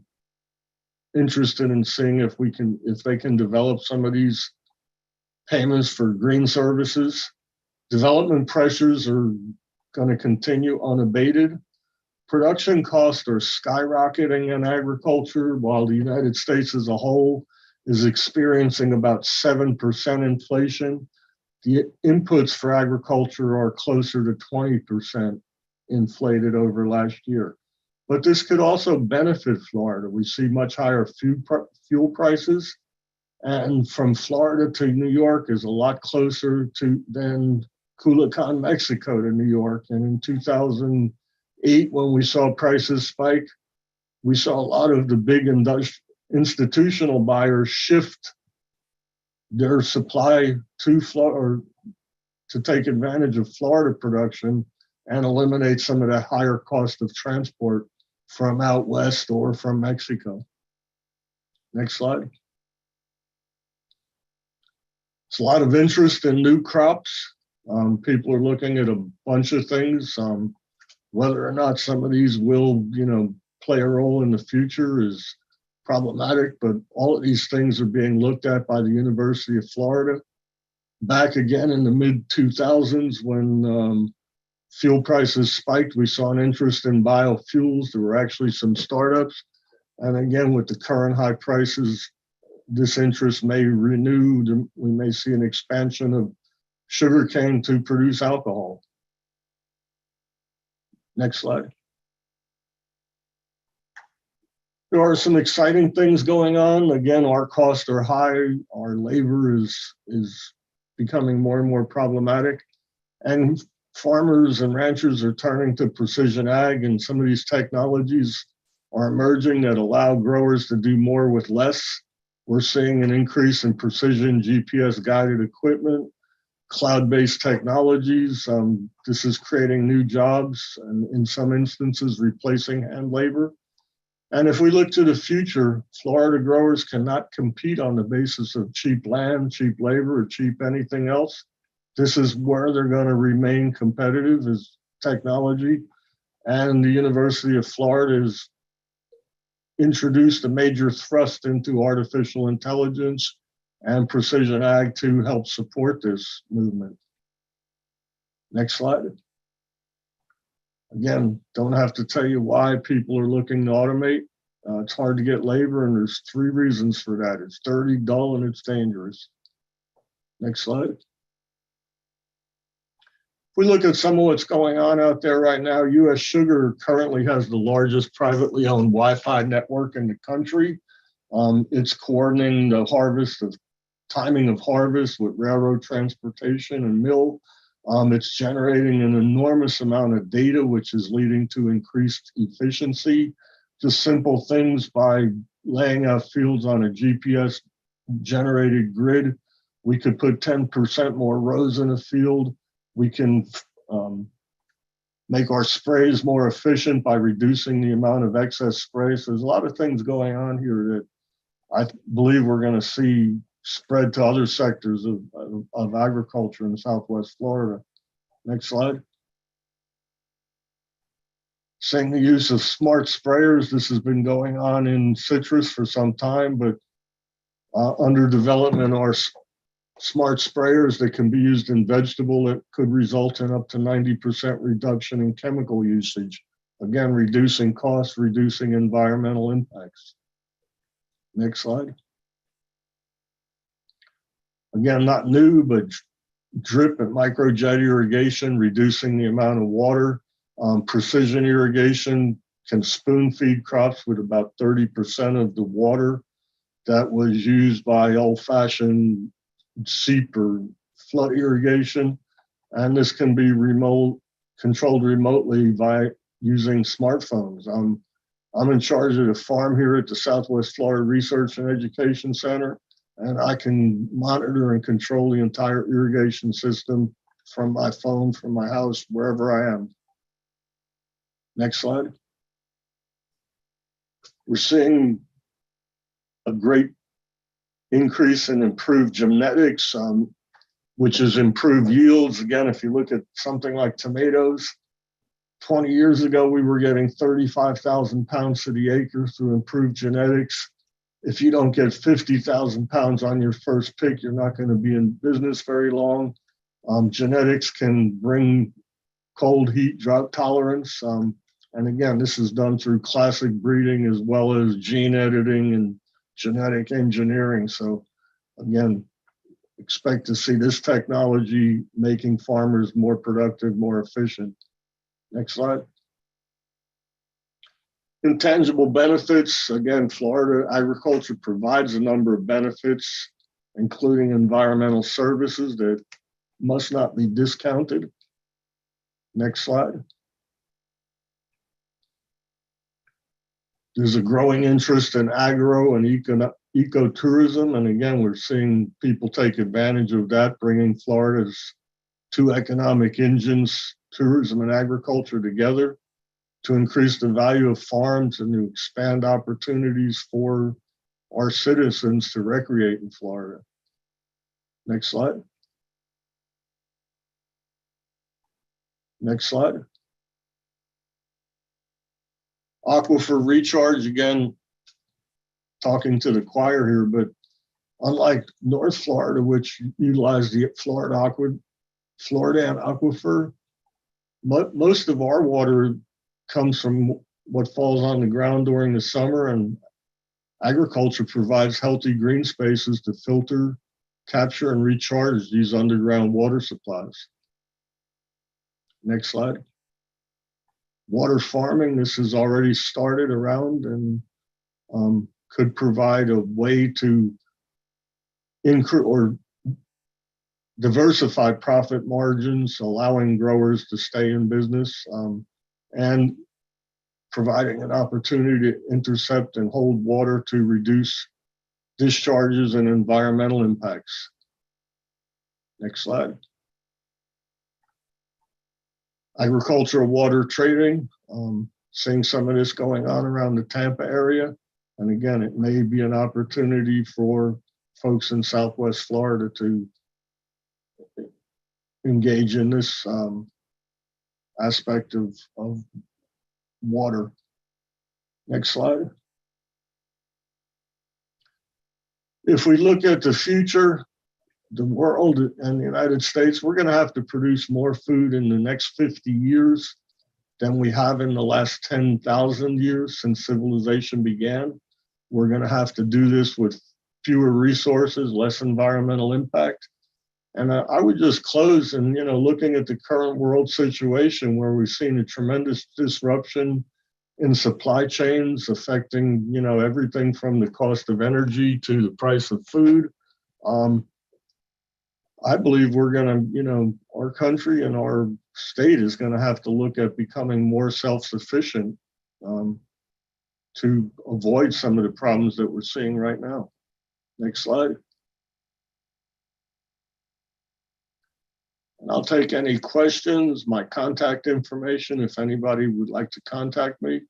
interested in seeing if they can develop some of these payments for green services. Development pressures are going to continue unabated. Production costs are skyrocketing in agriculture, while the United States as a whole is experiencing about 7% inflation. The inputs for agriculture are closer to 20% inflated over last year. But this could also benefit Florida. We see much higher fuel prices. And from Florida to New York is a lot closer than Culiacan, Mexico to New York. And in 2008, when we saw prices spike, we saw a lot of the big institutional buyers shift their supply to Florida to take advantage of Florida production and eliminate some of that higher cost of transport from out west or from Mexico. Next slide. It's a lot of interest in new crops. People are looking at a bunch of things. Whether or not some of these will, play a role in the future is problematic, but all of these things are being looked at by the University of Florida. Back again in the mid-2000s when fuel prices spiked, we saw an interest in biofuels. There were actually some startups. And again, with the current high prices, this interest may renew. We may see an expansion of sugarcane to produce alcohol. Next slide. There are some exciting things going on. Again, our costs are high. Our labor is becoming more and more problematic. And farmers and ranchers are turning to precision ag, and some of these technologies are emerging that allow growers to do more with less. We're seeing an increase in precision GPS-guided equipment, cloud-based technologies. This is creating new jobs and in some instances replacing hand labor. And if we look to the future, Florida growers cannot compete on the basis of cheap land, cheap labor, or cheap anything else. This is where they're going to remain competitive is technology. And the University of Florida has introduced a major thrust into artificial intelligence and precision ag to help support this movement. Next slide. Again, don't have to tell you why people are looking to automate. It's hard to get labor, and there's 3 reasons for that. It's dirty, dull, and it's dangerous. Next slide. We look at some of what's going on out there right now. U.S. Sugar currently has the largest privately owned Wi-Fi network in the country. It's coordinating the harvest of timing of harvest with railroad transportation and mill. It's generating an enormous amount of data, which is leading to increased efficiency. Just simple things by laying out fields on a GPS generated grid. We could put 10% more rows in a field. We can make our sprays more efficient by reducing the amount of excess spray. So there's a lot of things going on here that I believe we're going to see spread to other sectors of agriculture in Southwest Florida. Next slide. Seeing the use of smart sprayers. This has been going on in citrus for some time, but under development are smart sprayers that can be used in vegetable that could result in up to 90% reduction in chemical usage. Again, reducing costs, reducing environmental impacts. Next slide. Again, not new, but drip and microjet irrigation, reducing the amount of water. Precision irrigation can spoon feed crops with about 30% of the water that was used by old-fashioned seep or flood irrigation. And this can be controlled remotely by using smartphones. I'm in charge of the farm here at the Southwest Florida Research and Education Center, and I can monitor and control the entire irrigation system from my phone, from my house, wherever I am. Next slide. We're seeing a great increase in improved genetics, which is improved yields. Again, if you look at something like tomatoes, 20 years ago, we were getting 35,000 pounds to the acre through improved genetics. If you don't get 50,000 pounds on your first pick, you're not going to be in business very long. Genetics can bring cold, heat, drought tolerance. And again, this is done through classic breeding as well as gene editing and genetic engineering. So again, expect to see this technology making farmers more productive, more efficient. Next slide. Intangible benefits. Again, Florida agriculture provides a number of benefits, including environmental services that must not be discounted. Next slide. There's a growing interest in agro and ecotourism. And again, we're seeing people take advantage of that, bringing Florida's two economic engines, tourism and agriculture, together to increase the value of farms and to expand opportunities for our citizens to recreate in Florida. Next slide. Next slide. Aquifer recharge, again, talking to the choir here, but unlike North Florida, which utilized the Florida and aquifer, most of our water comes from what falls on the ground during the summer, and agriculture provides healthy green spaces to filter, capture, and recharge these underground water supplies. Next slide. Water farming, this has already started around and could provide a way to increase or diversify profit margins, allowing growers to stay in business, and providing an opportunity to intercept and hold water to reduce discharges and environmental impacts. Next slide. Agricultural water trading, seeing some of this going on around the Tampa area. And again, it may be an opportunity for folks in Southwest Florida to engage in this aspect of water. Next slide. If we look at the future, the world and the United States, we're going to have to produce more food in the next 50 years than we have in the last 10,000 years since civilization began. We're going to have to do this with fewer resources, less environmental impact. And I would just close and, looking at the current world situation where we've seen a tremendous disruption in supply chains affecting, everything from the cost of energy to the price of food. I believe we're going to, our country and our state is going to have to look at becoming more self-sufficient to avoid some of the problems that we're seeing right now. Next slide. And I'll take any questions, my contact information, if anybody would like to contact me.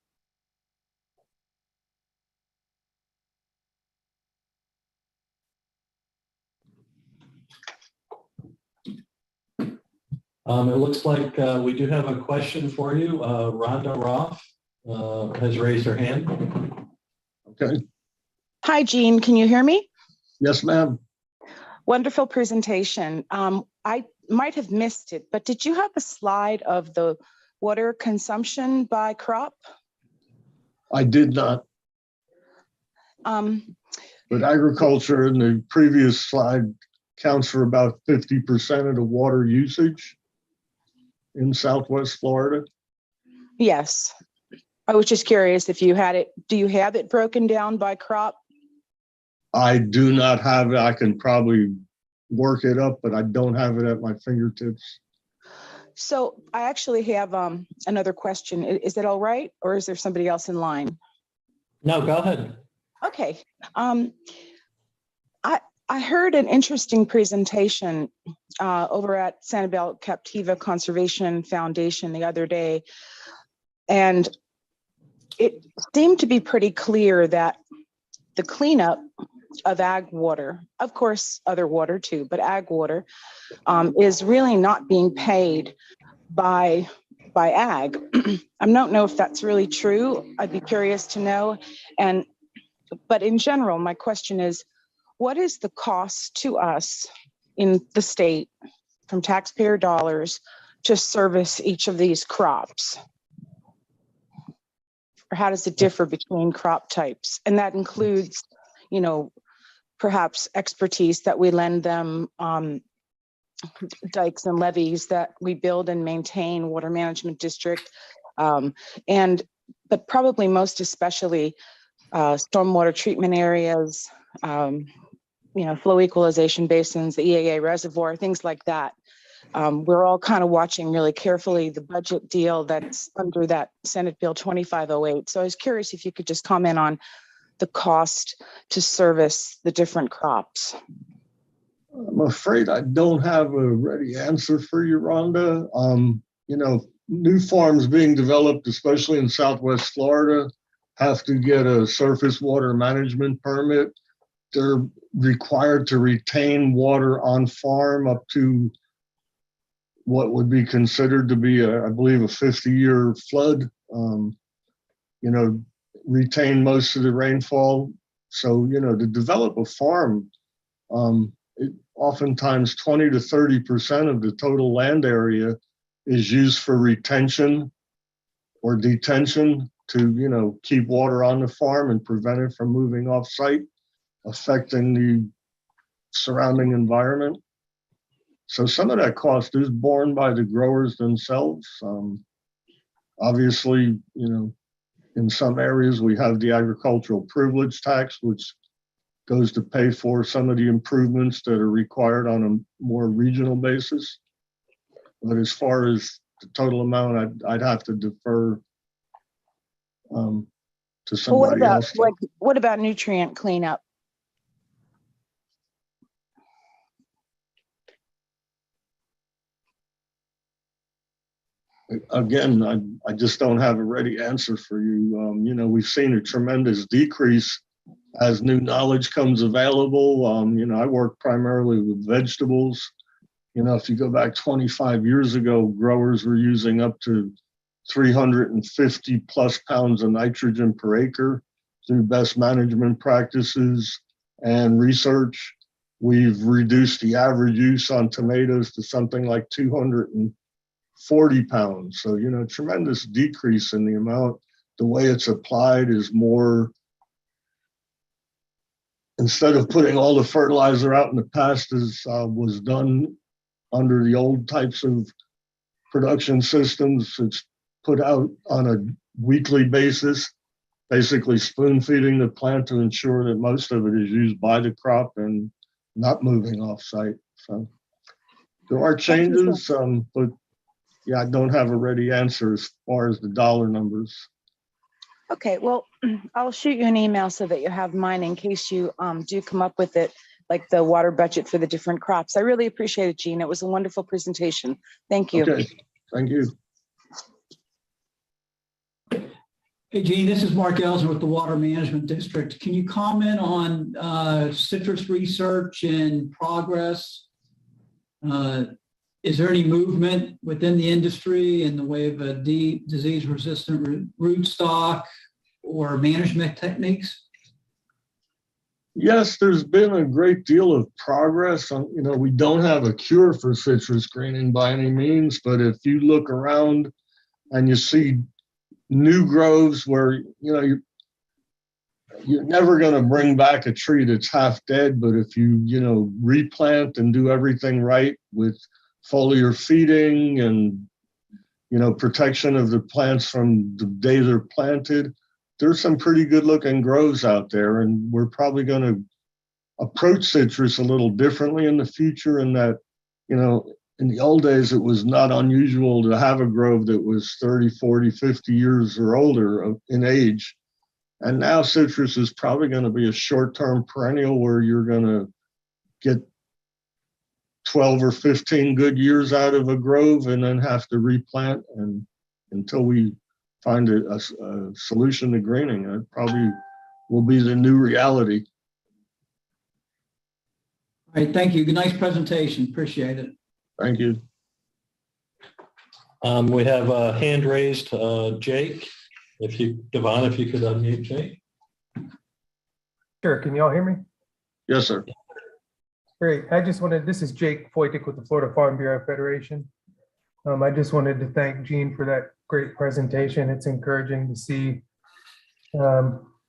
It looks like we do have a question for you. Rhonda Roth has raised her hand. Okay. Hi, Jean. Can you hear me? Yes, ma'am. Wonderful presentation. I might have missed it, but did you have a slide of the water consumption by crop? I did not. But agriculture in the previous slide counts for about 50% of the water usage in Southwest Florida. Yes. I was just curious if you had it. Do you have it broken down by crop? I do not have it. I can probably work it up, but I don't have it at my fingertips. So I actually have another question. Is it all right? Or is there somebody else in line? No, go ahead. Okay. I heard an interesting presentation over at Sanibel Captiva Conservation Foundation the other day. And it seemed to be pretty clear that the cleanup of ag water, of course, other water too, but ag water is really not being paid by ag. I don't know if that's really true. I'd be curious to know. But in general, my question is, what is the cost to us in the state from taxpayer dollars to service each of these crops? Or how does it differ between crop types? And that includes, perhaps expertise that we lend them, dikes and levees that we build and maintain, water management district, but probably most especially stormwater treatment areas, flow equalization basins, the EAA reservoir, things like that. We're all kind of watching really carefully the budget deal that's under that Senate Bill 2508. So I was curious if you could just comment on the cost to service the different crops. I'm afraid I don't have a ready answer for you, Rhonda. New farms being developed, especially in Southwest Florida, have to get a surface water management permit. They're required to retain water on farm up to what would be considered to be, I believe, a 50-year flood. Retain most of the rainfall. So, to develop a farm, oftentimes 20 to 30% of the total land area is used for retention or detention to, keep water on the farm and prevent it from moving off site, affecting the surrounding environment. So some of that cost is borne by the growers themselves. Obviously, in some areas we have the agricultural privilege tax, which goes to pay for some of the improvements that are required on a more regional basis. But as far as the total amount, I'd have to defer to somebody else. What about nutrient cleanup? Again, I just don't have a ready answer for you. We've seen a tremendous decrease as new knowledge comes available. I work primarily with vegetables. If you go back 25 years ago, growers were using up to 350 plus pounds of nitrogen per acre through best management practices and research. We've reduced the average use on tomatoes to something like 240 pounds. So, tremendous decrease in the amount. The way it's applied is more, instead of putting all the fertilizer out in the past as was done under the old types of production systems, it's put out on a weekly basis, basically spoon feeding the plant to ensure that most of it is used by the crop and not moving off site. So there are changes, but yeah, I don't have a ready answer as far as the dollar numbers. Okay, well, I'll shoot you an email so that you have mine in case you do come up with it, like the water budget for the different crops. I really appreciate it, Jean. It was a wonderful presentation. Thank you. Okay, thank you. Hey, Gene, this is Mark Elser with the Water Management District. Can you comment on citrus research and progress? Is there any movement within the industry in the way of a disease-resistant rootstock or management techniques? Yes, there's been a great deal of progress. We don't have a cure for citrus greening by any means, but if you look around and you see new groves where, you're never going to bring back a tree that's half dead, but if you, replant and do everything right with foliar feeding and, protection of the plants from the day they're planted, there's some pretty good looking groves out there. And we're probably going to approach citrus a little differently in the future in that, in the old days, it was not unusual to have a grove that was 30, 40, 50 years or older in age. And now citrus is probably going to be a short-term perennial where you're going to get 12 or 15 good years out of a grove and then have to replant. And until we find a solution to greening, it probably will be the new reality. All right, thank you. Good, nice presentation. Appreciate it. Thank you. We have a hand raised, Jake. Devon, if you could unmute Jake. Sure. Can you all hear me? Yes, sir. Great. This is Jake Foytik with the Florida Farm Bureau Federation. I just wanted to thank Jean for that great presentation. It's encouraging to see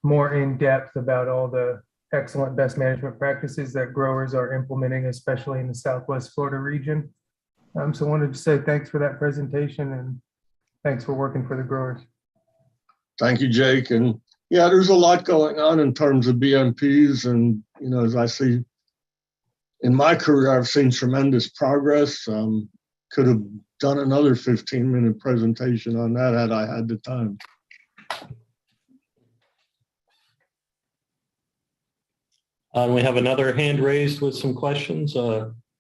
more in depth about all the excellent best management practices that growers are implementing, especially in the Southwest Florida region. So I wanted to say thanks for that presentation and thanks for working for the growers. Thank you, Jake. And yeah, there's a lot going on in terms of BMPs. And, as I see in my career, I've seen tremendous progress. Could have done another 15-minute presentation on that had I had the time. We have another hand raised with some questions.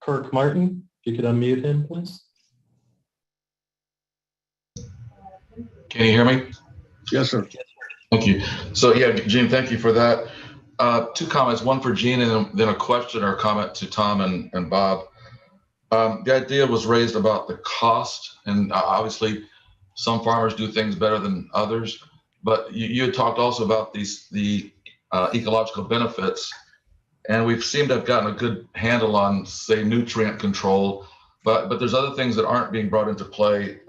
Kirk Martin, if you could unmute him, please. Can you hear me? Yes, sir. Thank you. So yeah, Gene, thank you for that. Two comments, one for Gene and then a question or comment to Tom and Bob. The idea was raised about the cost, and obviously some farmers do things better than others, but you had talked also about the ecological benefits, and we've seemed to have gotten a good handle on, say, nutrient control, but there's other things that aren't being brought into play.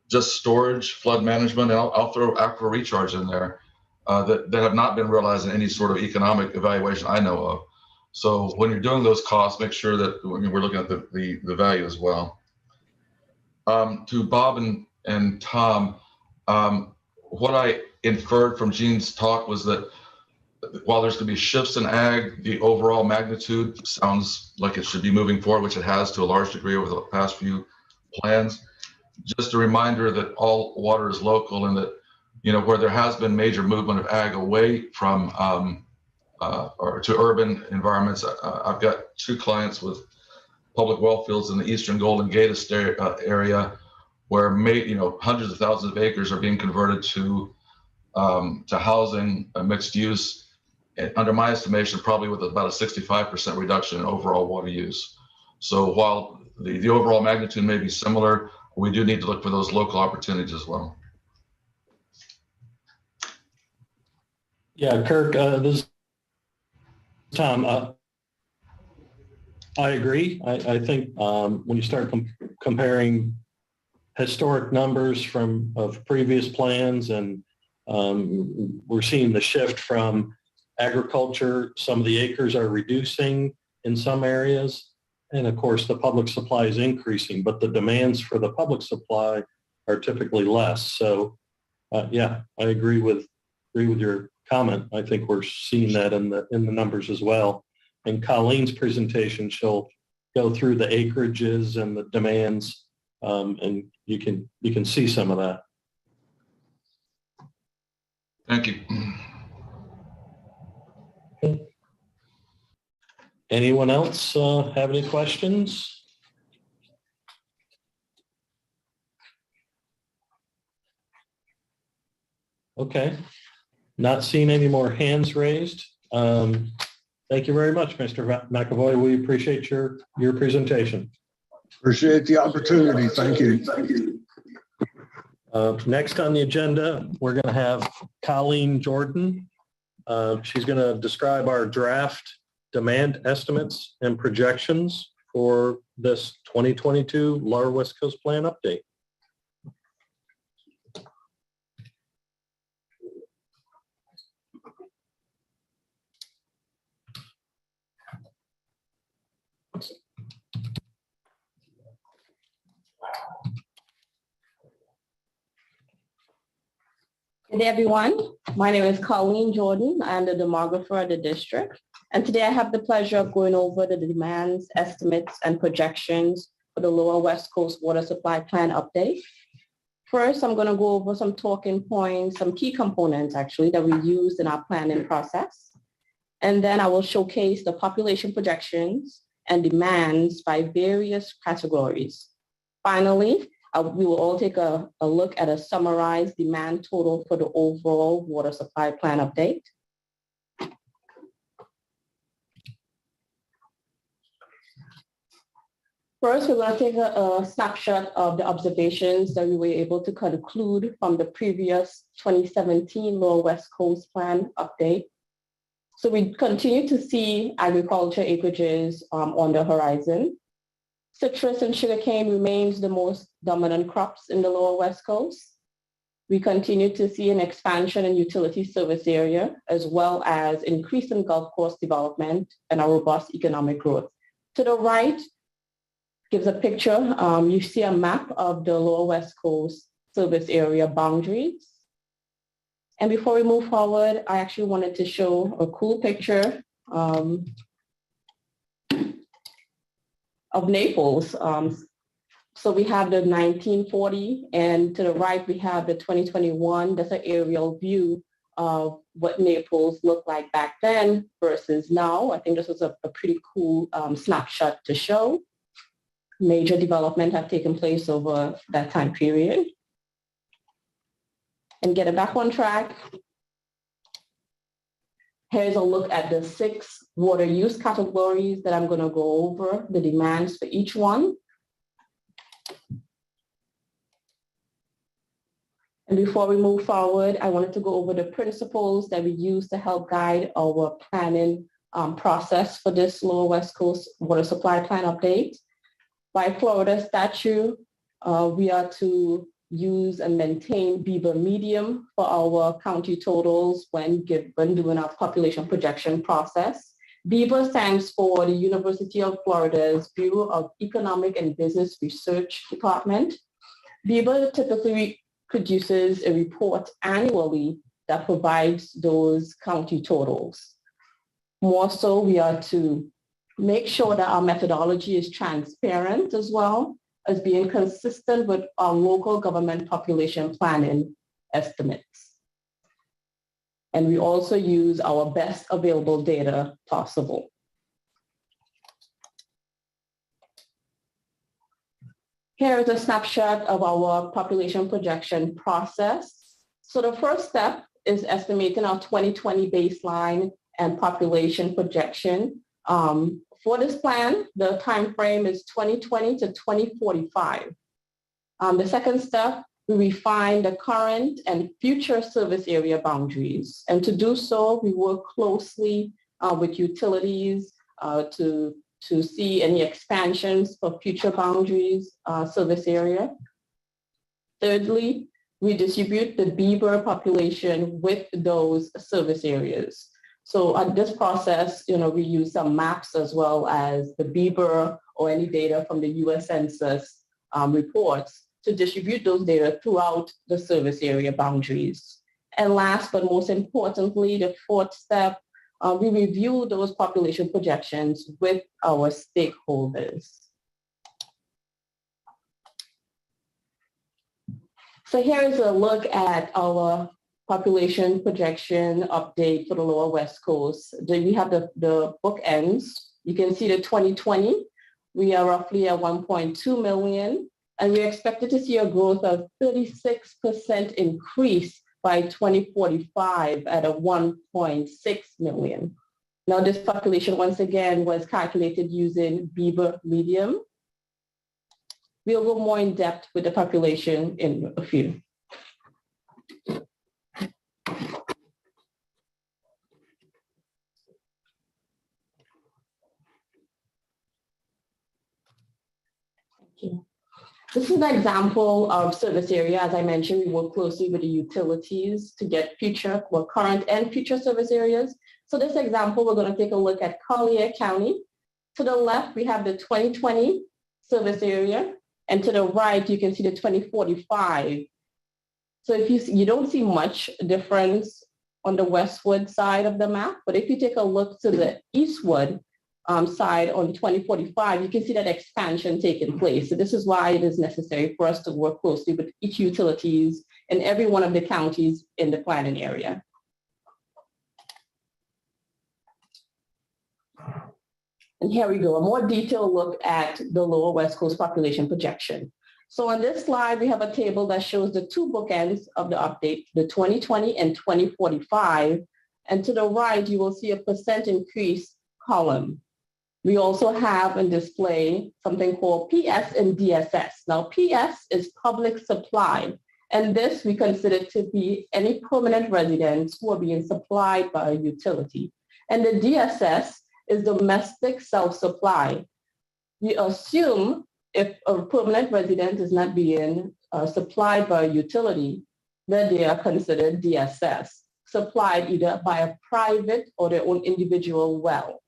Just storage, flood management, and I'll throw aquifer recharge in there that have not been realized in any sort of economic evaluation I know of. So when you're doing those costs, make sure that we're looking at the value as well. To Bob and Tom, what I inferred from Gene's talk was that while there's going to be shifts in ag, the overall magnitude sounds like it should be moving forward, which it has to a large degree over the past few plans. Just a reminder that all water is local and that, where there has been major movement of ag away from or to urban environments. I've got two clients with public well fields in the eastern Golden Gate area where hundreds of thousands of acres are being converted to housing, mixed use, and under my estimation, probably with about a 65% reduction in overall water use. So while the overall magnitude may be similar, we do need to look for those local opportunities as well. Yeah, Kirk, this is Tom. I agree. I think when you start comparing historic numbers of previous plans, and we're seeing the shift from agriculture, some of the acres are reducing in some areas. And of course, the public supply is increasing, but the demands for the public supply are typically less. So Yeah, I agree with your comment. I think we're seeing that in the numbers as well. In Colleen's presentation, she'll go through the acreages and the demands, and you can see some of that. Thank you. Anyone else have any questions? Okay, not seeing any more hands raised. Thank you very much, Mr. McAvoy. We appreciate your presentation. Appreciate the opportunity. Thank you. Next on the agenda, we're going to have Colleen Jordan. She's going to describe our draft demand estimates and projections for this 2022 Lower West Coast Plan update. Good day, everyone. My name is Colleen Jordan. I'm the demographer of the district. And today I have the pleasure of going over the demands, estimates, and projections for the Lower West Coast Water Supply Plan update. First, I'm going to go over some talking points, some key components actually that we used in our planning process. And then I will showcase the population projections and demands by various categories. Finally, we will all take a look at a summarized demand total for the overall water supply plan update. First, we're going to take a snapshot of the observations that we were able to conclude from the previous 2017 Lower West Coast Plan update. So we continue to see agriculture acreages on the horizon. Citrus and sugarcane remains the most dominant crops in the Lower West Coast. We continue to see an expansion in utility service area, as well as increase in Gulf Coast development and a robust economic growth. To the right gives a picture. You see a map of the Lower West Coast service area boundaries. And before we move forward, I actually wanted to show a cool picture of Naples. So we have the 1940, and to the right, we have the 2021. That's an aerial view of what Naples looked like back then versus now. I think this was a pretty cool snapshot to show. Major development have taken place over that time period. And getting back on track, here's a look at the 6 water use categories that I'm going to go over, the demands for each one. And before we move forward, I wanted to go over the principles that we use to help guide our planning process for this Lower West Coast Water Supply Plan update. By Florida statute, we are to use and maintain Beaver medium for our county totals when doing our population projection process. Beaver stands for the University of Florida's Bureau of Economic and Business Research Department. Beaver typically produces a report annually that provides those county totals. More so, we are to make sure that our methodology is transparent as well as being consistent with our local government population planning estimates. And we also use our best available data possible. Here is a snapshot of our population projection process. So the first step is estimating our 2020 baseline and population projection. For this plan, the time frame is 2020 to 2045. The second step, we refine the current and future service area boundaries. And to do so, we work closely with utilities to see any expansions for future boundaries service area. Thirdly, we distribute the Beaver population with those service areas. So at this process, we use some maps as well as the Beaver or any data from the US Census reports to distribute those data throughout the service area boundaries. And last but most importantly, the fourth step, we review those population projections with our stakeholders. So here is a look at our population projection update for the Lower West Coast. Then we have the bookends. You can see the 2020, we are roughly at 1.2 million, and we expected to see a growth of 36% increase by 2045 at a 1.6 million. Now this population, once again, was calculated using Bieber medium. We'll go more in depth with the population in a few. This is an example of service area. As I mentioned, we work closely with the utilities to get current and future service areas. So this example, we're going to take a look at Collier County. To the left, we have the 2020 service area, and to the right, you can see the 2045. So if you don't see much difference on the westward side of the map, but if you take a look to the eastward side on 2045, you can see that expansion taking place. So this is why it is necessary for us to work closely with each utilities in every one of the counties in the planning area. And here we go, a more detailed look at the Lower West Coast population projection. So on this slide, we have a table that shows the two bookends of the update, the 2020 and 2045. And to the right, you will see a percent increase column. We also have and display something called PS and DSS. Now, PS is public supply, and this we consider to be any permanent residents who are being supplied by a utility. And the DSS is domestic self-supply. We assume if a permanent resident is not being supplied by a utility, that they are considered DSS, supplied either by a private or their own individual well.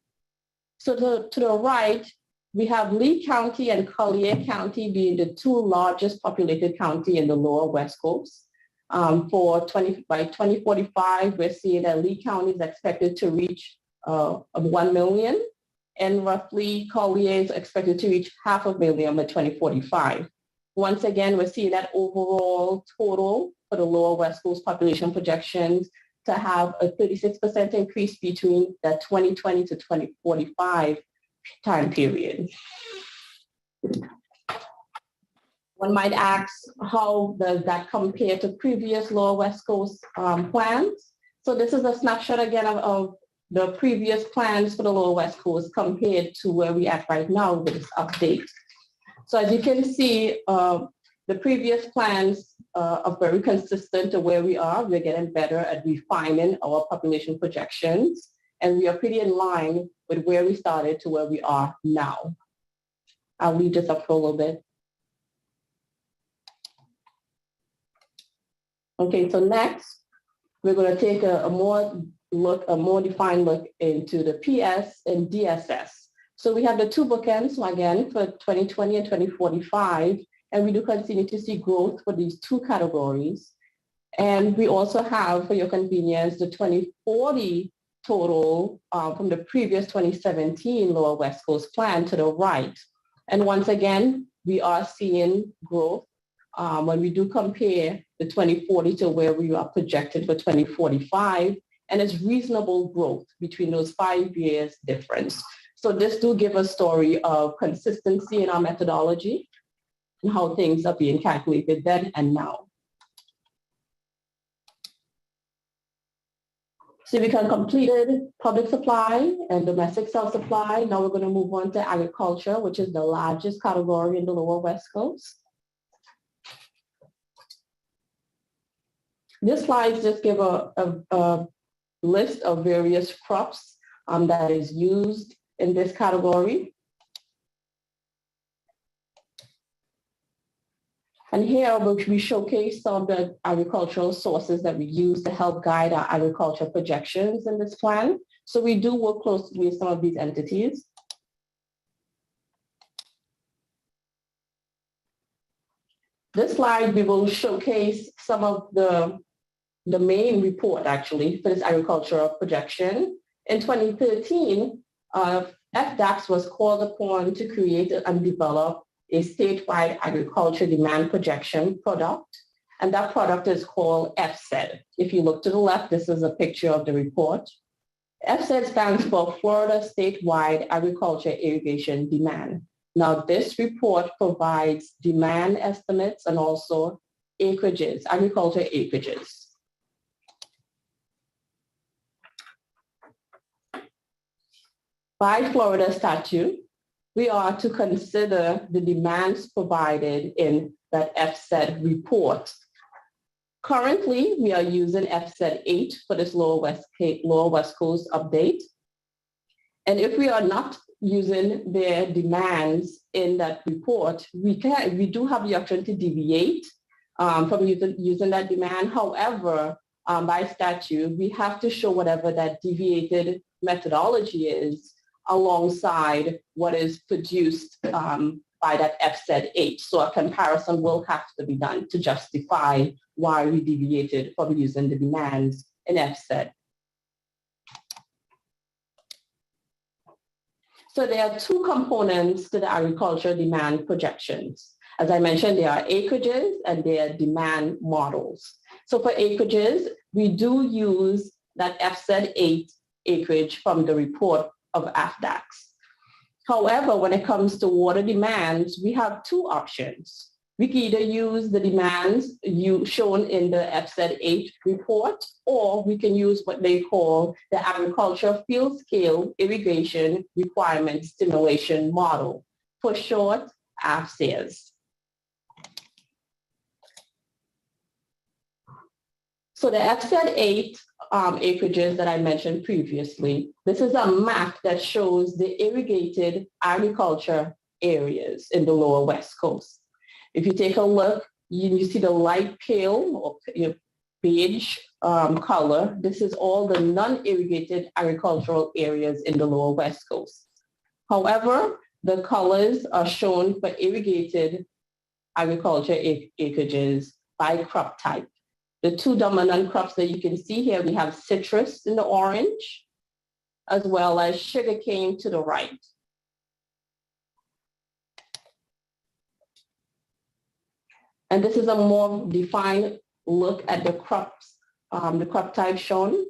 So to the right, we have Lee County and Collier County being the two largest populated county in the Lower West Coast. By 2045, we're seeing that Lee County is expected to reach 1 million, and roughly Collier is expected to reach 500,000 by 2045. Once again, we're seeing that overall total for the Lower West Coast population projections to have a 36% increase between the 2020 to 2045 time period. One might ask, how does that compare to previous Lower West Coast plans? So this is a snapshot again of the previous plans for the Lower West Coast compared to where we are right now with this update. So as you can see, the previous plans are very consistent to where we are. We're getting better at refining our population projections, and we are pretty in line with where we started to where we are now. I'll leave this up for a little bit. Okay, so next, we're going to take a more defined look into the PS and DSS. So we have the two bookends, so again, for 2020 and 2045, and we do continue to see growth for these two categories. And we also have, for your convenience, the 2040 total from the previous 2017 Lower West Coast plan to the right. And once again, we are seeing growth when we do compare the 2040 to where we are projected for 2045, and it's reasonable growth between those 5 years difference. So this do give a story of consistency in our methodology and how things are being calculated then and now. So we can completed public supply and domestic self-supply. Now we're going to move on to agriculture, which is the largest category in the Lower West Coast. This slide just give a list of various crops that is used in this category. And here we showcase some of the agricultural sources that we use to help guide our agriculture projections in this plan. So we do work closely with some of these entities. This slide, we will showcase some of the main report actually for this agricultural projection. In 2013, FDACS was called upon to create and develop a statewide agriculture demand projection product. And that product is called FSED. If you look to the left, this is a picture of the report. FSED stands for Florida Statewide Agriculture Irrigation Demand. Now, this report provides demand estimates and also acreages, agriculture acreages. By Florida statute, we are to consider the demands provided in that FSED report. Currently, we are using FSED 8 for this Lower West Coast update. And if we are not using their demands in that report, we do have the option to deviate from using that demand. However, by statute, we have to show whatever that deviated methodology is alongside what is produced by that FSED 8. So a comparison will have to be done to justify why we deviated from using the demands in FSED. So there are two components to the agricultural demand projections. As I mentioned, there are acreages and there are demand models. So for acreages, we do use that FSED 8 acreage from the report of FDACS. However, when it comes to water demands, we have two options. We can either use the demands shown in the FSED 8 report, or we can use what they call the Agriculture Field Scale Irrigation Requirement Stimulation Model, for short, AFSIRS. So the FSED 8 acreages that I mentioned previously, this is a map that shows the irrigated agriculture areas in the Lower West Coast. If you take a look, you see the light pale or beige color. This is all the non-irrigated agricultural areas in the Lower West Coast. However, the colors are shown for irrigated agriculture acreages by crop type. The two dominant crops that you can see here, we have citrus in the orange, as well as sugarcane to the right. And this is a more defined look at the crops, the crop type shown.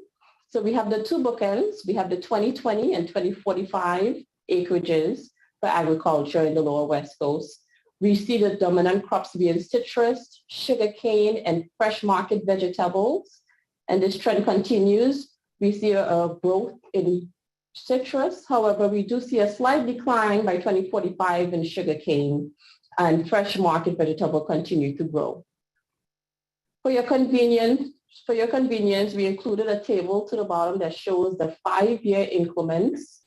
So we have the two bookends. We have the 2020 and 2045 acreages for agriculture in the Lower West Coast. We see the dominant crops being citrus, sugarcane, and fresh market vegetables. And this trend continues. We see a growth in citrus. However, we do see a slight decline by 2045 in sugarcane, and fresh market vegetable continue to grow. For your convenience, we included a table to the bottom that shows the 5-year increments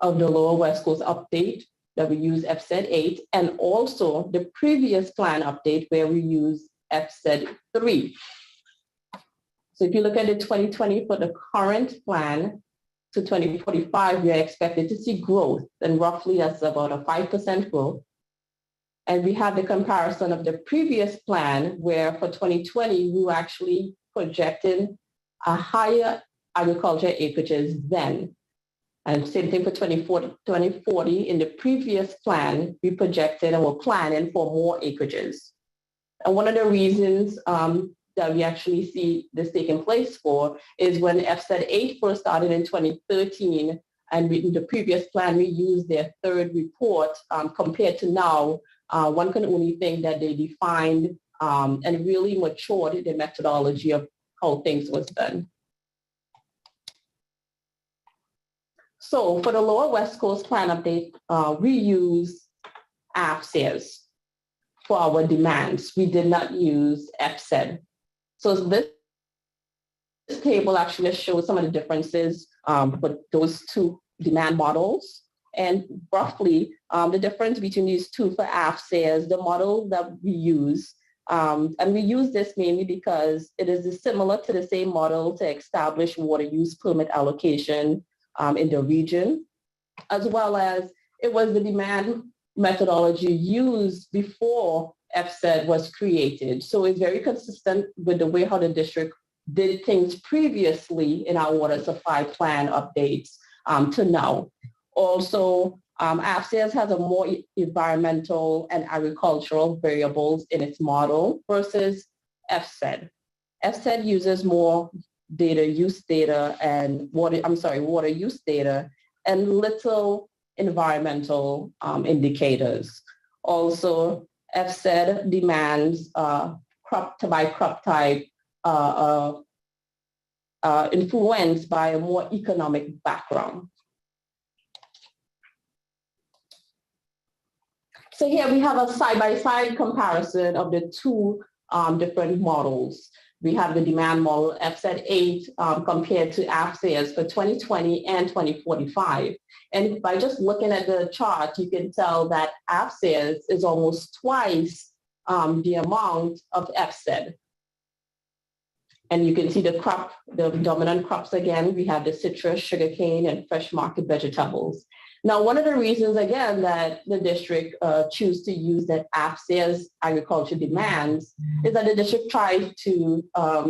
of the Lower West Coast update that we use FSED 8, and also the previous plan update where we use FSED 3. So if you look at the 2020 for the current plan to 2045, we are expected to see growth, and roughly that's about a 5% growth. And we have the comparison of the previous plan where for 2020, we were actually projecting a higher agriculture acreages then. And same thing for 2040. In the previous plan, we projected and were planning for more acreages. And one of the reasons that we actually see this taking place for is when FSED 8 first started in 2013, and in the previous plan, we used their third report compared to now. One can only think that they defined and really matured the methodology of how things was done. So for the Lower West Coast plan update, we use AFSIRS for our demands. We did not use FSED. So this table actually shows some of the differences for those two demand models. And roughly the difference between these two for AFSIRS, the model that we use, and we use this mainly because it is similar to the same model to establish water use permit allocation in the region, as well as it was the demand methodology used before FSED was created. So it's very consistent with the way how the district did things previously in our water supply plan updates to now. Also, AFSAS has a more environmental and agricultural variables in its model versus FSED. FSED uses more water use data and little environmental indicators. Also, FSED demands crop type influenced by a more economic background. So here we have a side-by-side comparison of the two different models. We have the demand model FSED 8 compared to AFSAS for 2020 and 2045. And by just looking at the chart, you can tell that AFSAS is almost twice the amount of FSED. And you can see the dominant crops again. We have the citrus, sugarcane, and fresh market vegetables. Now, one of the reasons, again, that the district choose to use that AFSAS agriculture demands is that the district tries to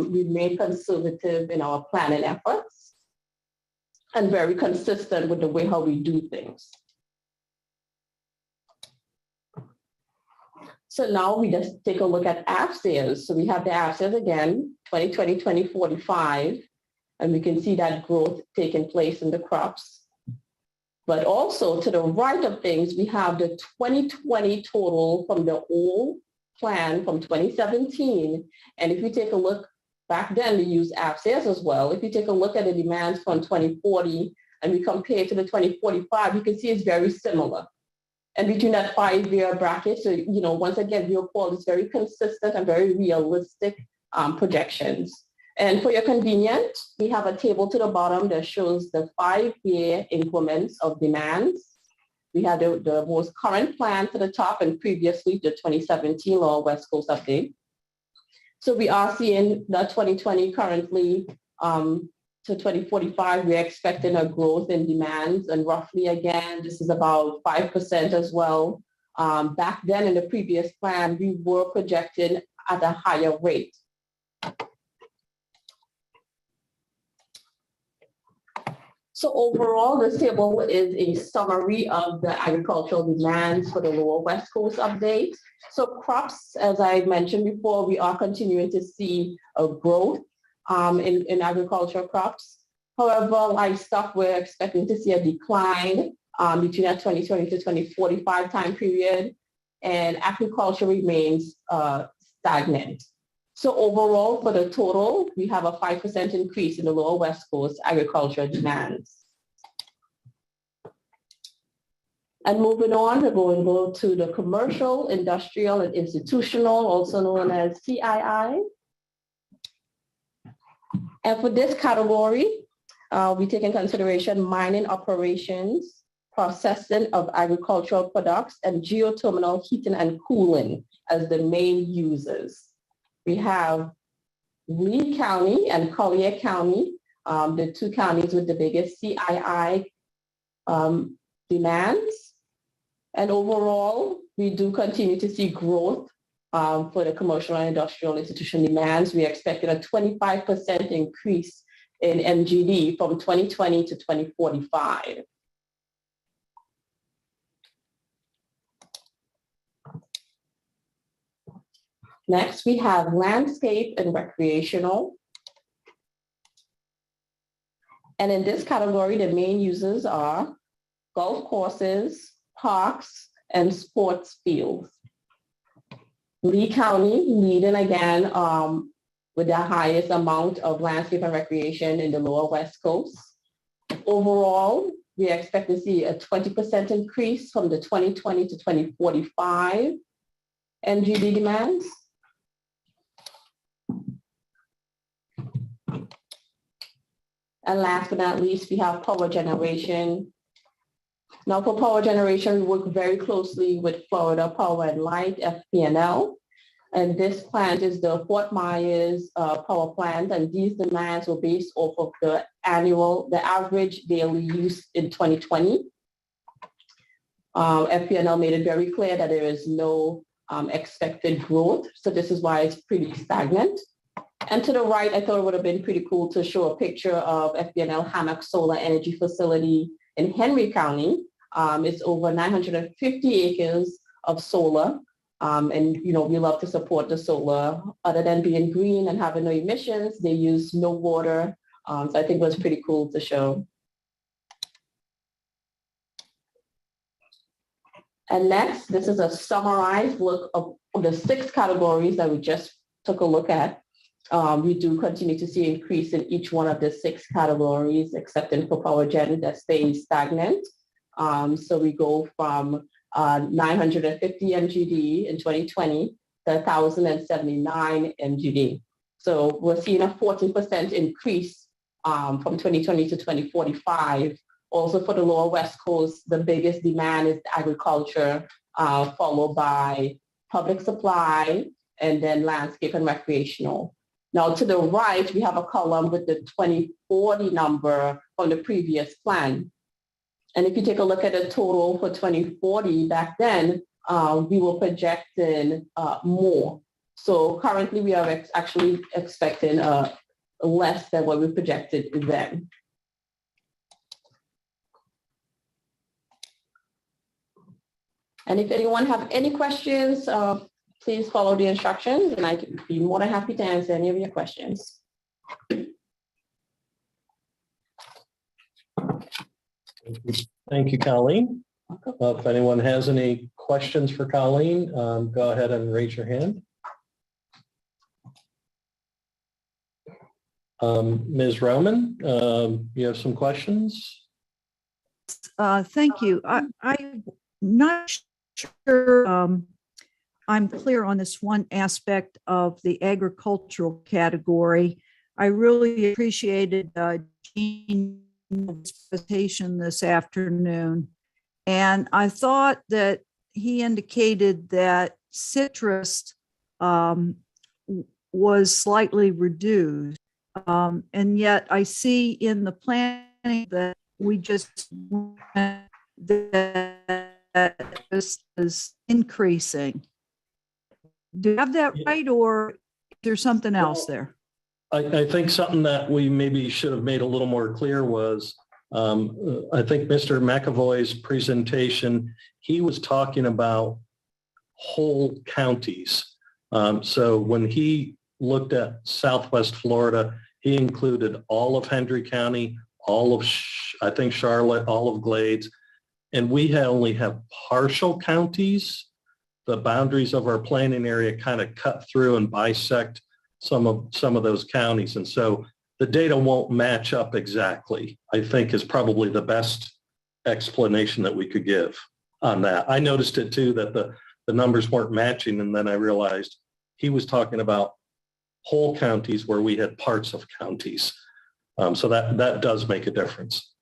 remain conservative in our planning efforts and very consistent with the way how we do things. So now we just take a look at AFSAS. So we have the AFSAS again, 2020, 2045, and we can see that growth taking place in the crops. But also to the right of things, we have the 2020 total from the old plan from 2017. And if you take a look, back then we used AFSAS as well. If you take a look at the demands from 2040 and we compare to the 2045, you can see it's very similar. And between that 5-year bracket, so, once again, your call is very consistent and very realistic projections. And for your convenience, we have a table to the bottom that shows the 5-year increments of demands. We have the most current plan to the top and previously the 2017 Lower West Coast update. So we are seeing that 2020 currently to 2045, we're expecting a growth in demands, and roughly again, this is about 5% as well. Back then in the previous plan, we were projecting at a higher rate. So overall, this table is a summary of the agricultural demands for the Lower West Coast update. So crops, as I mentioned before, we are continuing to see a growth in agricultural crops. However, livestock, we're expecting to see a decline between that 2020 to 2045 time period, and agriculture remains stagnant. So overall, for the total, we have a 5% increase in the Lower West Coast agriculture demands. And moving on, we're going to go to the commercial, industrial, and institutional, also known as CII. And for this category, we take in consideration mining operations, processing of agricultural products, and geothermal heating and cooling as the main users. We have Lee County and Collier County, the two counties with the biggest CII demands. And overall, we do continue to see growth for the commercial and industrial institution demands. We expected a 25% increase in MGD from 2020 to 2045. Next, we have landscape and recreational. And in this category, the main users are golf courses, parks, and sports fields. Lee County leading again with the highest amount of landscape and recreation in the Lower West Coast. Overall, we expect to see a 20% increase from the 2020 to 2045 MGD demands. And last but not least, we have power generation. Now for power generation, we work very closely with Florida Power and Light, FPNL. And this plant is the Fort Myers power plant. And these demands were based off of the average daily use in 2020. FPNL made it very clear that there is no expected growth. So this is why it's pretty stagnant. And to the right, I thought it would have been pretty cool to show a picture of FBNL Hammock Solar Energy Facility in Henry County. It's over 950 acres of solar. And, you know, we love to support the solar. Other than being green and having no emissions, they use no water. So I think it was pretty cool to show. And next, this is a summarized look of the 6 categories that we just took a look at. We do continue to see increase in each one of the 6 categories, except in for power gen that stays stagnant. So we go from 950 MGD in 2020 to 1,079 MGD. So we're seeing a 14% increase from 2020 to 2045. Also for the lower West Coast, the biggest demand is agriculture, followed by public supply, and then landscape and recreational. Now to the right, we have a column with the 2040 number from the previous plan. And if you take a look at the total for 2040, back then, we were projecting more. So currently we are actually expecting less than what we projected then. And if anyone have any questions, please follow the instructions and I can be more than happy to answer any of your questions. Thank you, Colleen. If anyone has any questions for Colleen, go ahead and raise your hand. Ms. Roman, you have some questions? Thank you. I'm not sure I'm clear on this one aspect of the agricultural category. I really appreciated Jean's presentation this afternoon. And I thought that he indicated that citrus was slightly reduced. And yet I see in the planning that we just that this is increasing. Do you have that right, or is there something else there? I think something that we maybe should have made a little more clear was, I think Mr. McAvoy's presentation, he was talking about whole counties. So when he looked at Southwest Florida, he included all of Hendry County, all of, I think, Charlotte, all of Glades, and we only have partial counties. The boundaries of our planning area kind of cut through and bisect some of those counties. And so the data won't match up exactly, I think, is probably the best explanation that we could give on that. I noticed it too, that the numbers weren't matching. And then I realized he was talking about whole counties where we had parts of counties. So that does make a difference.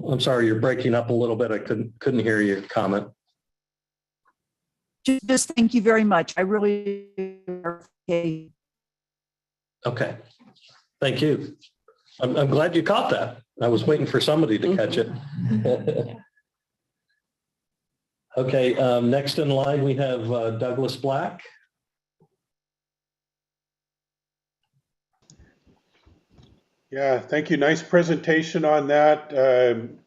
I'm sorry, you're breaking up a little bit. I couldn't hear your comment. Just thank you very much. I really Okay, thank you. I'm glad you caught that. I was waiting for somebody to catch it. Okay, next in line we have Douglas Black. Yeah, thank you. Nice presentation on that.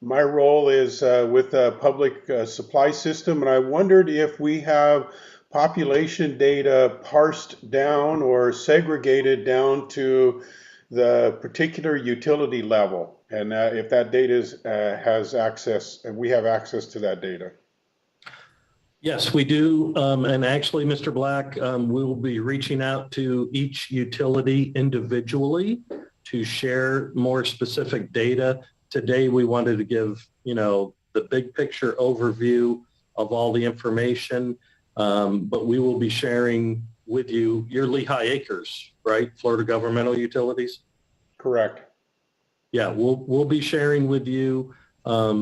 My role is with the public supply system, and I wondered if we have population data parsed down or segregated down to the particular utility level, and if that data has access, and we have access to that data. Yes, we do. And actually, Mr. Black, we will be reaching out to each utility individually to share more specific data. Today, we wanted to give, the big picture overview of all the information, but we will be sharing with you your Lehigh Acres, right? Florida Governmental Utilities? Correct. Yeah, we'll be sharing with you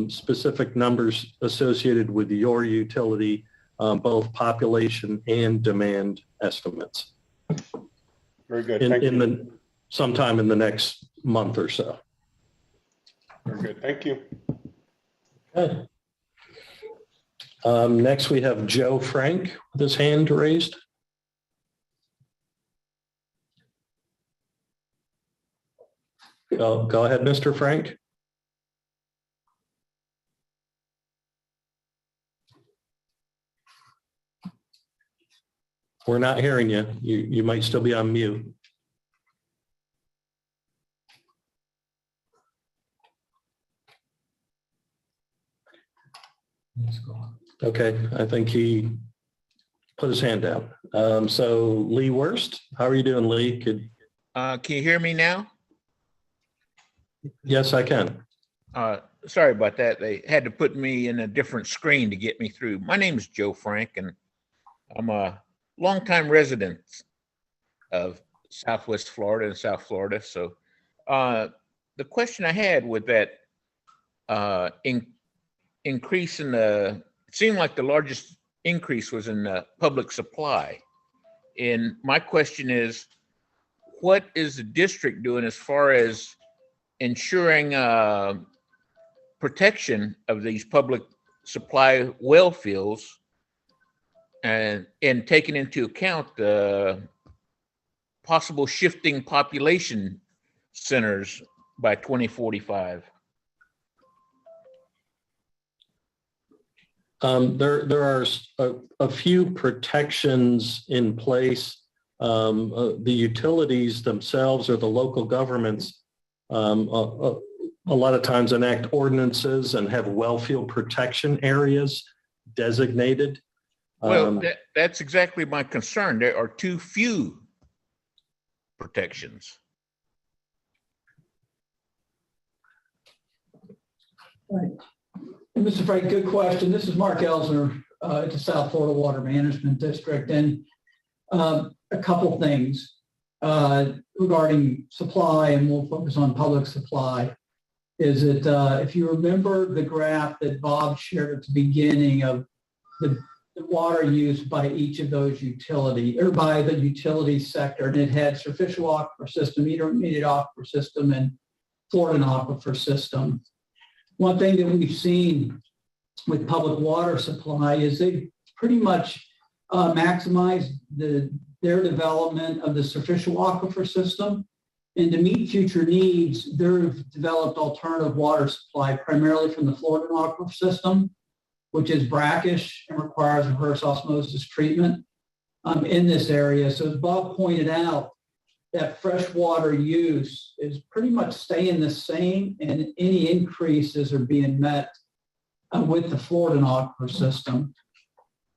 specific numbers associated with your utility, both population and demand estimates. Very good. Thank you. Sometime in the next month or so. Very good. Thank you. Okay. Next, we have Joe Frank with his hand raised. Go ahead, Mr. Frank. We're not hearing you. You might still be on mute. Okay, I think he put his hand down. So Lee Worst, how are you doing, Lee? Can you hear me now? Yes, I can. Sorry about that. They had to put me in a different screen to get me through. My name is Joe Frank, and I'm a longtime resident of Southwest Florida and South Florida. So the question I had with that increase in the, it seemed like the largest increase was in the public supply. And my question is, what is the district doing as far as ensuring protection of these public supply well fields and taking into account the possible shifting population centers by 2045? There are a few protections in place. The utilities themselves or the local governments a lot of times enact ordinances and have well field protection areas designated. Well, that's exactly my concern. There are too few protections. Right. And Mr. Frank, good question. This is Mark Elsner at the South Florida Water Management District. And a couple things regarding supply, and we'll focus on public supply, is that if you remember the graph that Bob shared at the beginning of the water use by each of those utility, or by the utility sector, and it had superficial aquifer system, intermediate aquifer system, and Florida aquifer system. One thing that we've seen with public water supply is they pretty much maximize their development of the superficial aquifer system. And to meet future needs, they've developed alternative water supply, primarily from the Florida aquifer system, which is brackish and requires reverse osmosis treatment in this area. So as Bob pointed out, that freshwater use is pretty much staying the same, and any increases are being met with the Florida aquifer system.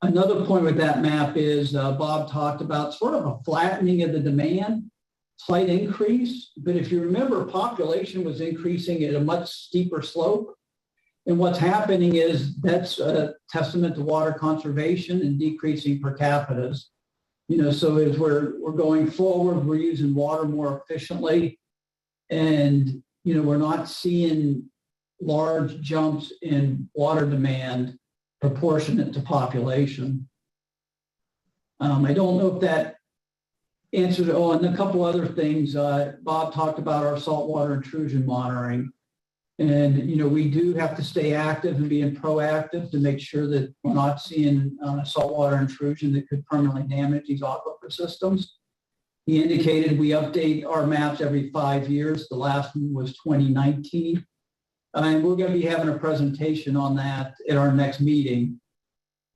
Another point with that map is Bob talked about sort of a flattening of the demand, slight increase. But if you remember, population was increasing at a much steeper slope. And what's happening is that's a testament to water conservation and decreasing per capitas. So as we're going forward, we're using water more efficiently, and we're not seeing large jumps in water demand proportionate to population. I don't know if that answered it. Oh, and a couple other things. Bob talked about our saltwater intrusion monitoring. And, we do have to stay active and being proactive to make sure that we're not seeing saltwater intrusion that could permanently damage these aquifer systems. He indicated we update our maps every 5 years. The last one was 2019. And we're going to be having a presentation on that at our next meeting.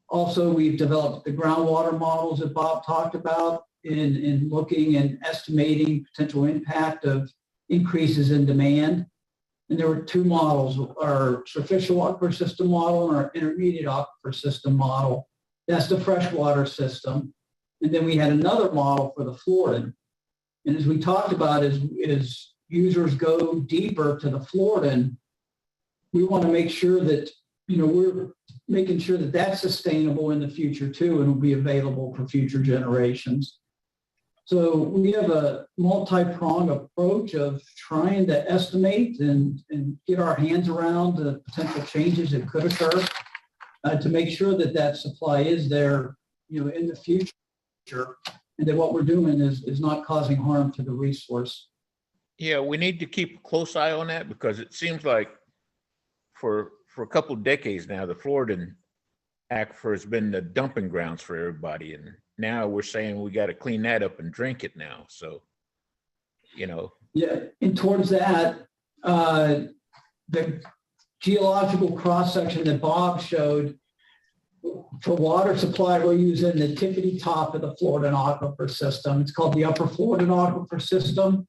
Also, we've developed the groundwater models that Bob talked about in looking and estimating potential impact of increases in demand. And there were two models, our superficial aquifer system model and our intermediate aquifer system model. That's the freshwater system. And then we had another model for the Florida. And as we talked about, as users go deeper to the Florida, we want to make sure that, we're making sure that that's sustainable in the future too, and will be available for future generations. So we have a multi-pronged approach of trying to estimate and get our hands around the potential changes that could occur to make sure that that supply is there, in the future, and that what we're doing is not causing harm to the resource. Yeah, we need to keep a close eye on that, because it seems like for a couple of decades now, the Floridan aquifer has been the dumping grounds for everybody. And now we're saying we got to clean that up and drink it now. So, you know. Yeah, and towards that, the geological cross-section that Bob showed for water supply, we're using the tippity top of the Floridan aquifer system. It's called the Upper Floridan Aquifer System.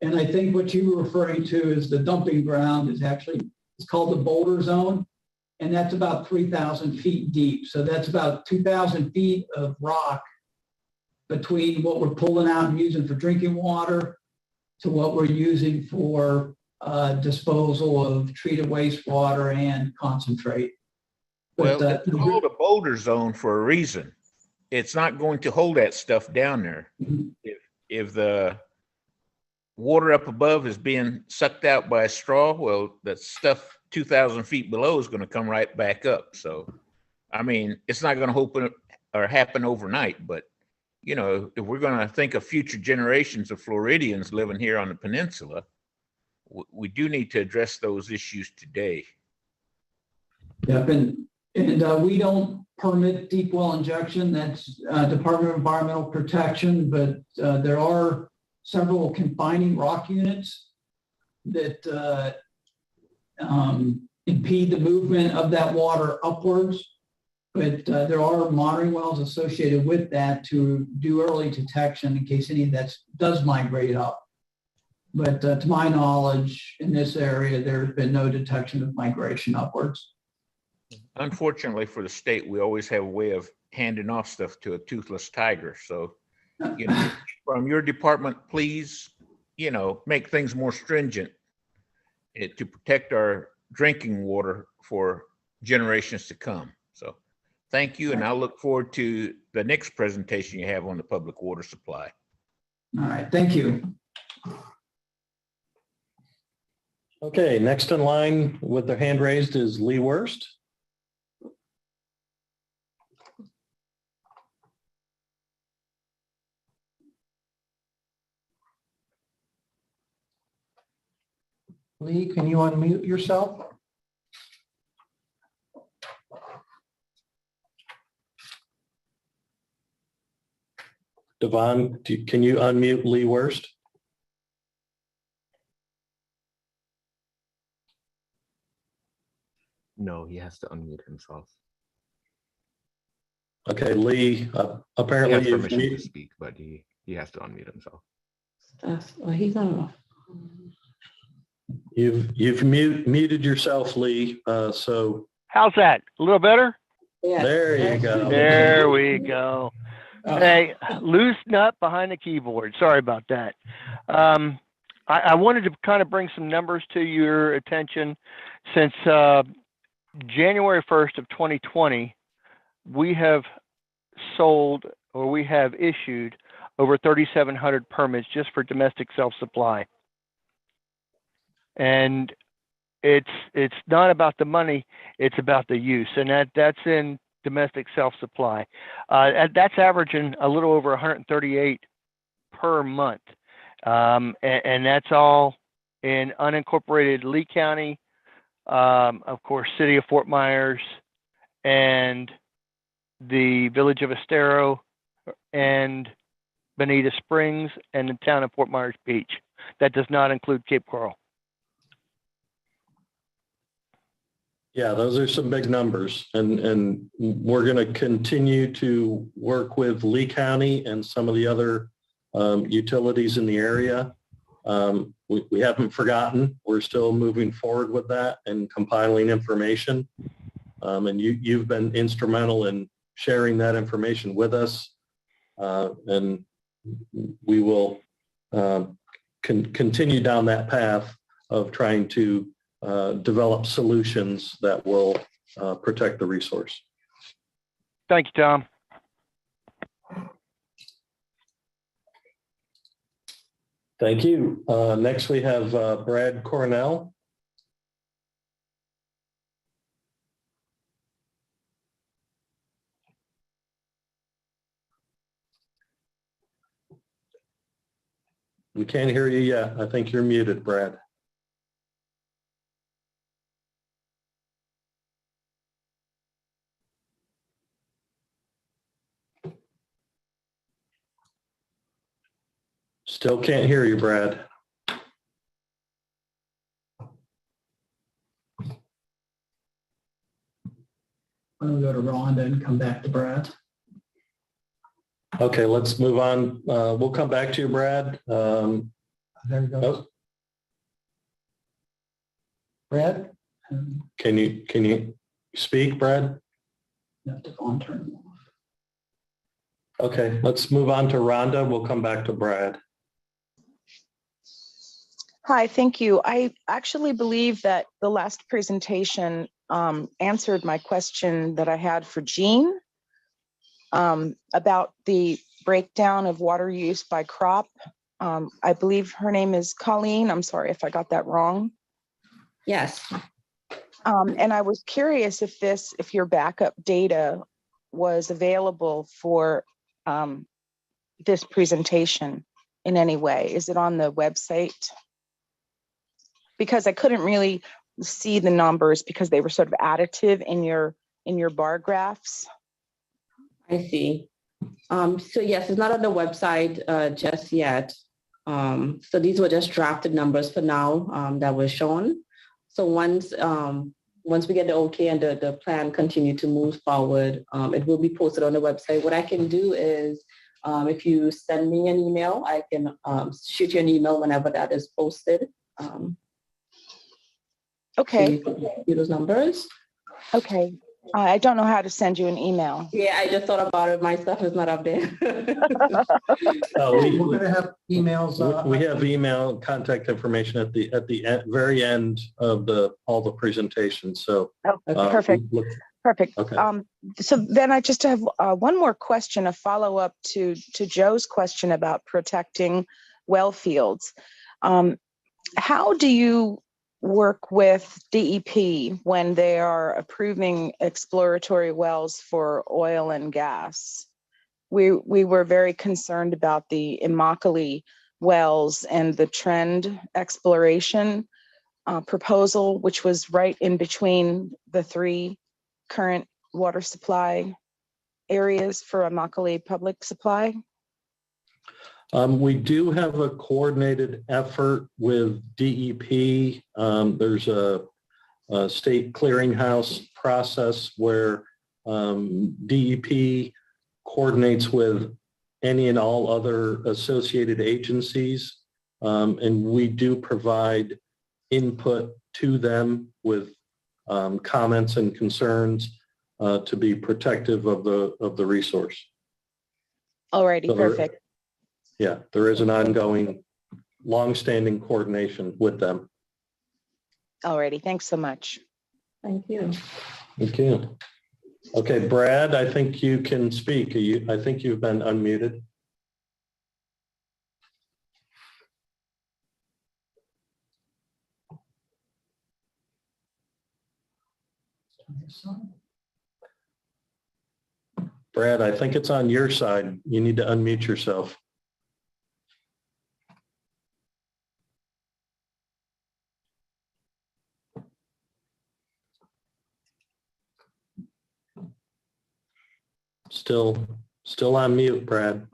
And I think what you were referring to is the dumping ground is actually, it's called the Boulder Zone. And that's about 3,000 feet deep. So that's about 2,000 feet of rock between what we're pulling out and using for drinking water to what we're using for disposal of treated wastewater and concentrate. Well, But, it's called a boulder zone for a reason. It's not going to hold that stuff down there. If the water up above is being sucked out by a straw, well, that stuff 2,000 feet below is going to come right back up. So, I mean, it's not going to open or happen overnight, but you know, if we're going to think of future generations of Floridians living here on the peninsula, we do need to address those issues today. Yep, and we don't permit deep well injection. That's Department of Environmental Protection, but there are several confining rock units that impede the movement of that water upwards. But there are monitoring wells associated with that to do early detection in case any of that does migrate up. But to my knowledge, in this area, there's been no detection of migration upwards. Unfortunately for the state, we always have a way of handing off stuff to a toothless tiger. So, you know, from your department, please, you know, make things more stringent to protect our drinking water for generations to come. So thank you. And I'll look forward to the next presentation you have on the public water supply. All right, thank you. Okay, next in line with their hand raised is Lee Worst. Lee, can you unmute yourself? Devon, can you unmute Lee Worst? No, he has to unmute himself. Okay, Lee, He has apparently you've permission to muted. speak, but he has to unmute himself. Well, he's on. You've muted yourself, Lee. So How's that? A little better? Yeah. there you go. There we go. Hey, loose nut behind the keyboard. Sorry about that. I wanted to kind of bring some numbers to your attention. Since January 1st of 2020, we have sold or we have issued over 3,700 permits just for domestic self-supply. And it's not about the money, it's about the use. And that's in domestic self-supply. That's averaging a little over 138 per month. And that's all in unincorporated Lee County, of course, city of Fort Myers, and the village of Estero, and Bonita Springs, and the town of Fort Myers Beach. That does not include Cape Coral. Yeah, those are some big numbers, and we're going to continue to work with Lee County and some of the other utilities in the area. We haven't forgotten. We're still moving forward with that and compiling information. And you've been instrumental in sharing that information with us, and we will continue down that path of trying to develop solutions that will protect the resource. Thank you, Tom. Thank you. Next, we have Brad Cornell. We can't hear you yet. I think you're muted, Brad. Still can't hear you, Brad. I'm gonna go to Rhonda and come back to Brad. Okay, let's move on. We'll come back to you, Brad. There we go. Oh, Brad? can you speak, Brad? Have to go on turn them off. Okay, let's move on to Rhonda. We'll come back to Brad. Hi, thank you. I actually believe that the last presentation answered my question that I had for Jean about the breakdown of water use by crop. I believe her name is Colleen. I'm sorry if I got that wrong. Yes. And I was curious if your backup data was available for this presentation in any way. Is it on the website? Because I couldn't really see the numbers because they were sort of additive in your bar graphs. I see. So yes, it's not on the website just yet. So these were just drafted numbers for now that were shown. So once we get the okay and the plan continue to move forward, it will be posted on the website. What I can do is, if you send me an email, I can shoot you an email whenever that is posted. Okay. So you can see those numbers. Okay. I don't know how to send you an email. Yeah, I just thought about it. My stuff is not up there. We're going to have emails. We have email contact information at the very end of all the presentations. So Perfect. Perfect. Okay. So then I just have one more question, a follow-up to Joe's question about protecting well fields. How do you work with DEP when they are approving exploratory wells for oil and gas? We were very concerned about the Immokalee wells and the trend exploration proposal, which was right in between the three current water supply areas for Immokalee public supply. We do have a coordinated effort with DEP. There's a state clearinghouse process where DEP coordinates with any and all other associated agencies. And we do provide input to them with comments and concerns to be protective of the resource. Alrighty, So perfect. Yeah, there is an ongoing, long-standing coordination with them. Alrighty, thanks so much. Thank you. Thank you. Okay, Brad, I think you can speak. I think you've been unmuted. Brad, I think it's on your side. You need to unmute yourself. Still on mute, Brad.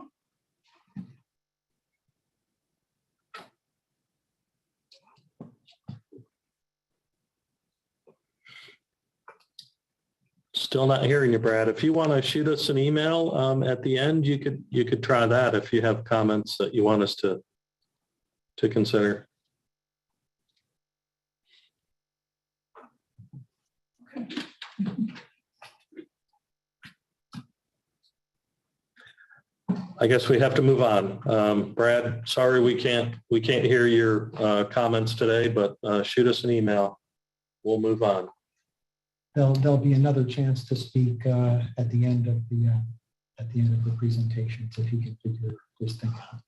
Still not hearing you, Brad. If you want to shoot us an email at the end, you could try that if you have comments that you want us to consider. I guess we have to move on. Brad, sorry we can't hear your comments today, but shoot us an email. We'll move on. There'll be another chance to speak at the end of the presentation, so if you can figure this thing out.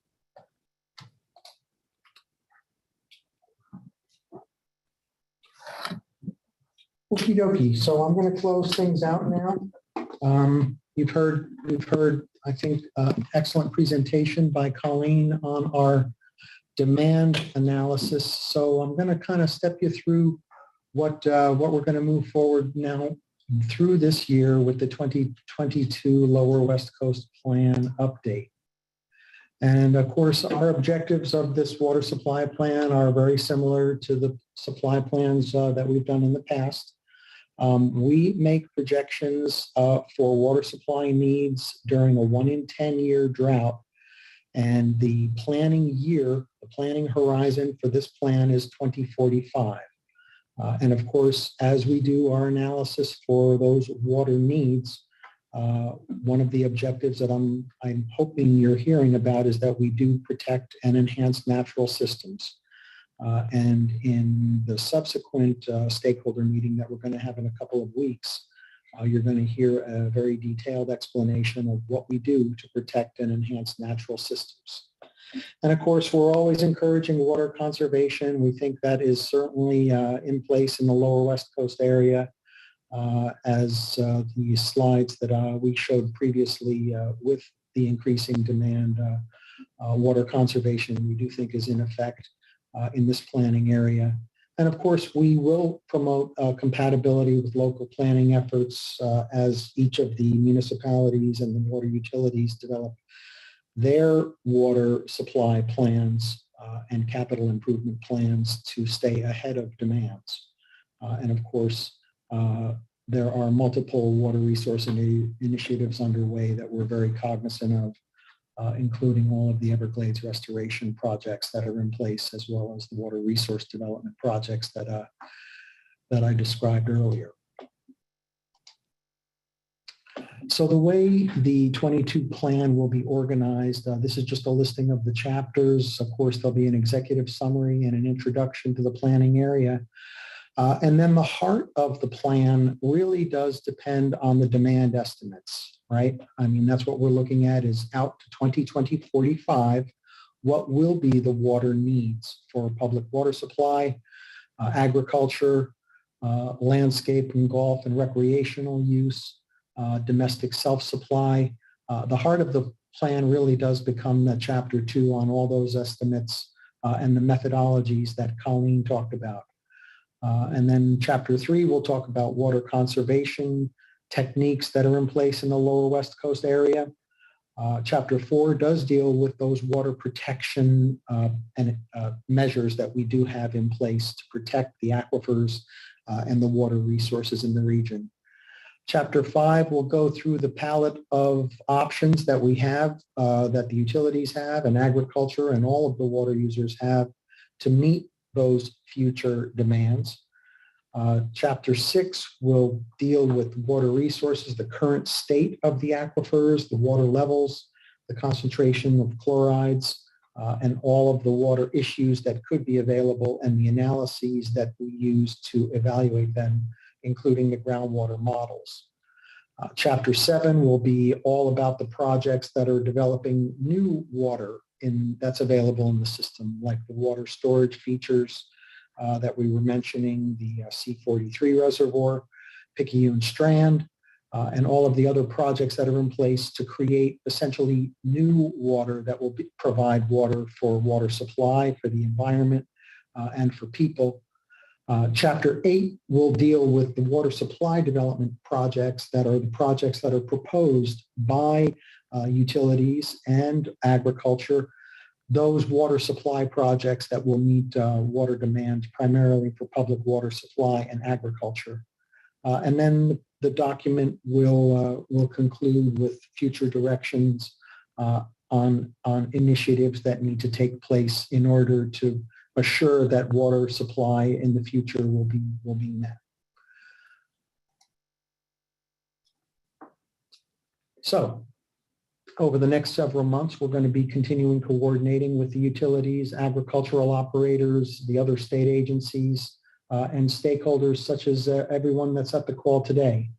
Okie dokie. So I'm going to close things out now. You've heard, I think, excellent presentation by Colleen on our demand analysis. So I'm going to kind of step you through what we're going to move forward now through this year with the 2022 Lower West Coast Plan update. And of course, our objectives of this water supply plan are very similar to the supply plans that we've done in the past. We make projections for water supply needs during a 1 in 10 year drought. And the planning year, the planning horizon for this plan is 2045. And of course, as we do our analysis for those water needs, one of the objectives that I'm hoping you're hearing about is that we do protect and enhance natural systems. And in the subsequent stakeholder meeting that we're going to have in a couple of weeks, you're going to hear a very detailed explanation of what we do to protect and enhance natural systems. And of course, we're always encouraging water conservation. We think that is certainly in place in the lower West Coast area, as the slides that we showed previously with the increasing demand, water conservation we do think is in effect in this planning area. And of course, we will promote compatibility with local planning efforts as each of the municipalities and the water utilities develop their water supply plans and capital improvement plans to stay ahead of demands. And of course, there are multiple water resource initiatives underway that we're very cognizant of, including all of the Everglades restoration projects that are in place, as well as the water resource development projects that I described earlier. So the way the 22 plan will be organized, this is just a listing of the chapters. Of course, there'll be an executive summary and an introduction to the planning area. And then the heart of the plan really does depend on the demand estimates, right? I mean, that's what we're looking at is out to 2045, what will be the water needs for public water supply, agriculture, landscape and golf and recreational use, domestic self-supply. The heart of the plan really does become the chapter 2 on all those estimates and the methodologies that Colleen talked about. And then chapter 3 will talk about water conservation techniques that are in place in the lower West Coast area. Chapter 4 does deal with those water protection and measures that we do have in place to protect the aquifers and the water resources in the region. Chapter 5 will go through the palette of options that we have, that the utilities have and agriculture and all of the water users have to meet those future demands. Chapter 6 will deal with water resources, the current state of the aquifers, the water levels, the concentration of chlorides, and all of the water issues that could be available and the analyses that we use to evaluate them, including the groundwater models. Chapter 7 will be all about the projects that are developing new water that's available in the system, like the water storage features that we were mentioning, the C43 reservoir, Picayune Strand, and all of the other projects that are in place to create essentially new water that will provide water for water supply, for the environment, and for people. Chapter 8 will deal with the water supply development projects that are the projects that are proposed by utilities and agriculture, those water supply projects that will meet water demand primarily for public water supply and agriculture. And then the document will conclude with future directions on initiatives that need to take place in order to assure that water supply in the future will be met. So over the next several months, we're going to be continuing coordinating with the utilities, agricultural operators, the other state agencies, and stakeholders such as everyone that's at the call today.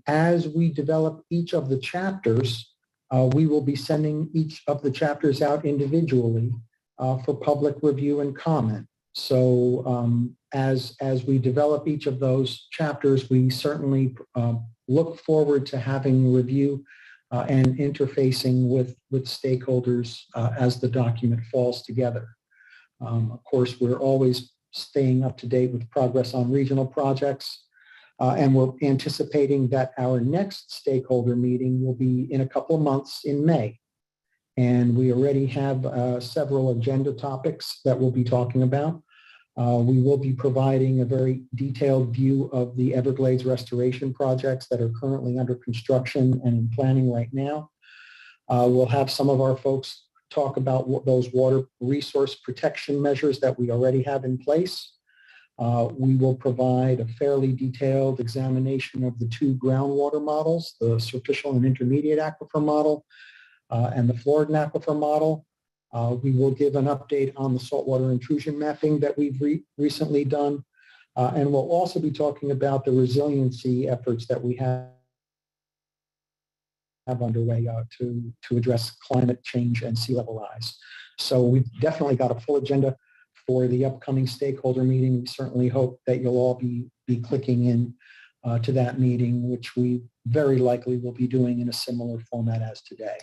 As we develop each of the chapters, we will be sending each of the chapters out individually for public review and comment. So as we develop each of those chapters, we certainly look forward to having review and interfacing with stakeholders as the document falls together. Of course, we're always staying up to date with progress on regional projects, and we're anticipating that our next stakeholder meeting will be in a couple of months in May. and we already have several agenda topics that we'll be talking about. We will be providing a very detailed view of the Everglades restoration projects that are currently under construction and in planning right now. We'll have some of our folks talk about those water resource protection measures that we already have in place. We will provide a fairly detailed examination of the two groundwater models, the superficial and intermediate aquifer model and the Floridan aquifer model. We will give an update on the saltwater intrusion mapping that we've recently done. And we'll also be talking about the resiliency efforts that we have underway to address climate change and sea level rise. So we've definitely got a full agenda for the upcoming stakeholder meeting. We certainly hope that you'll all be clicking in to that meeting, which we very likely will be doing in a similar format as today.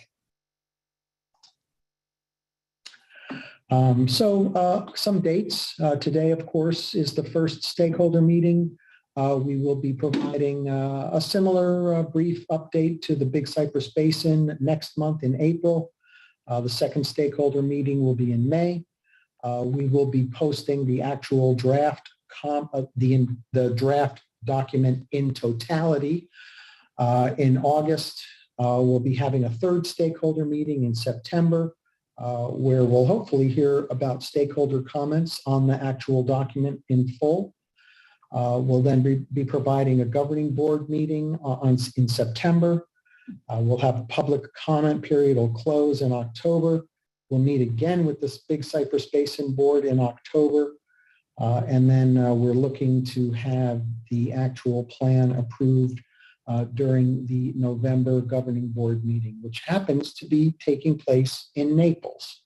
Some dates. Today, of course, is the first stakeholder meeting. We will be providing a similar brief update to the Big Cypress Basin next month in April. The second stakeholder meeting will be in May. We will be posting the actual draft, the draft document in totality in August. We'll be having a third stakeholder meeting in September, where we'll hopefully hear about stakeholder comments on the actual document in full. We'll then be providing a governing board meeting in September. We'll have a public comment period will close in October. We'll meet again with this Big Cypress Basin Board in October. And then we're looking to have the actual plan approved during the November governing board meeting, which happens to be taking place in Naples.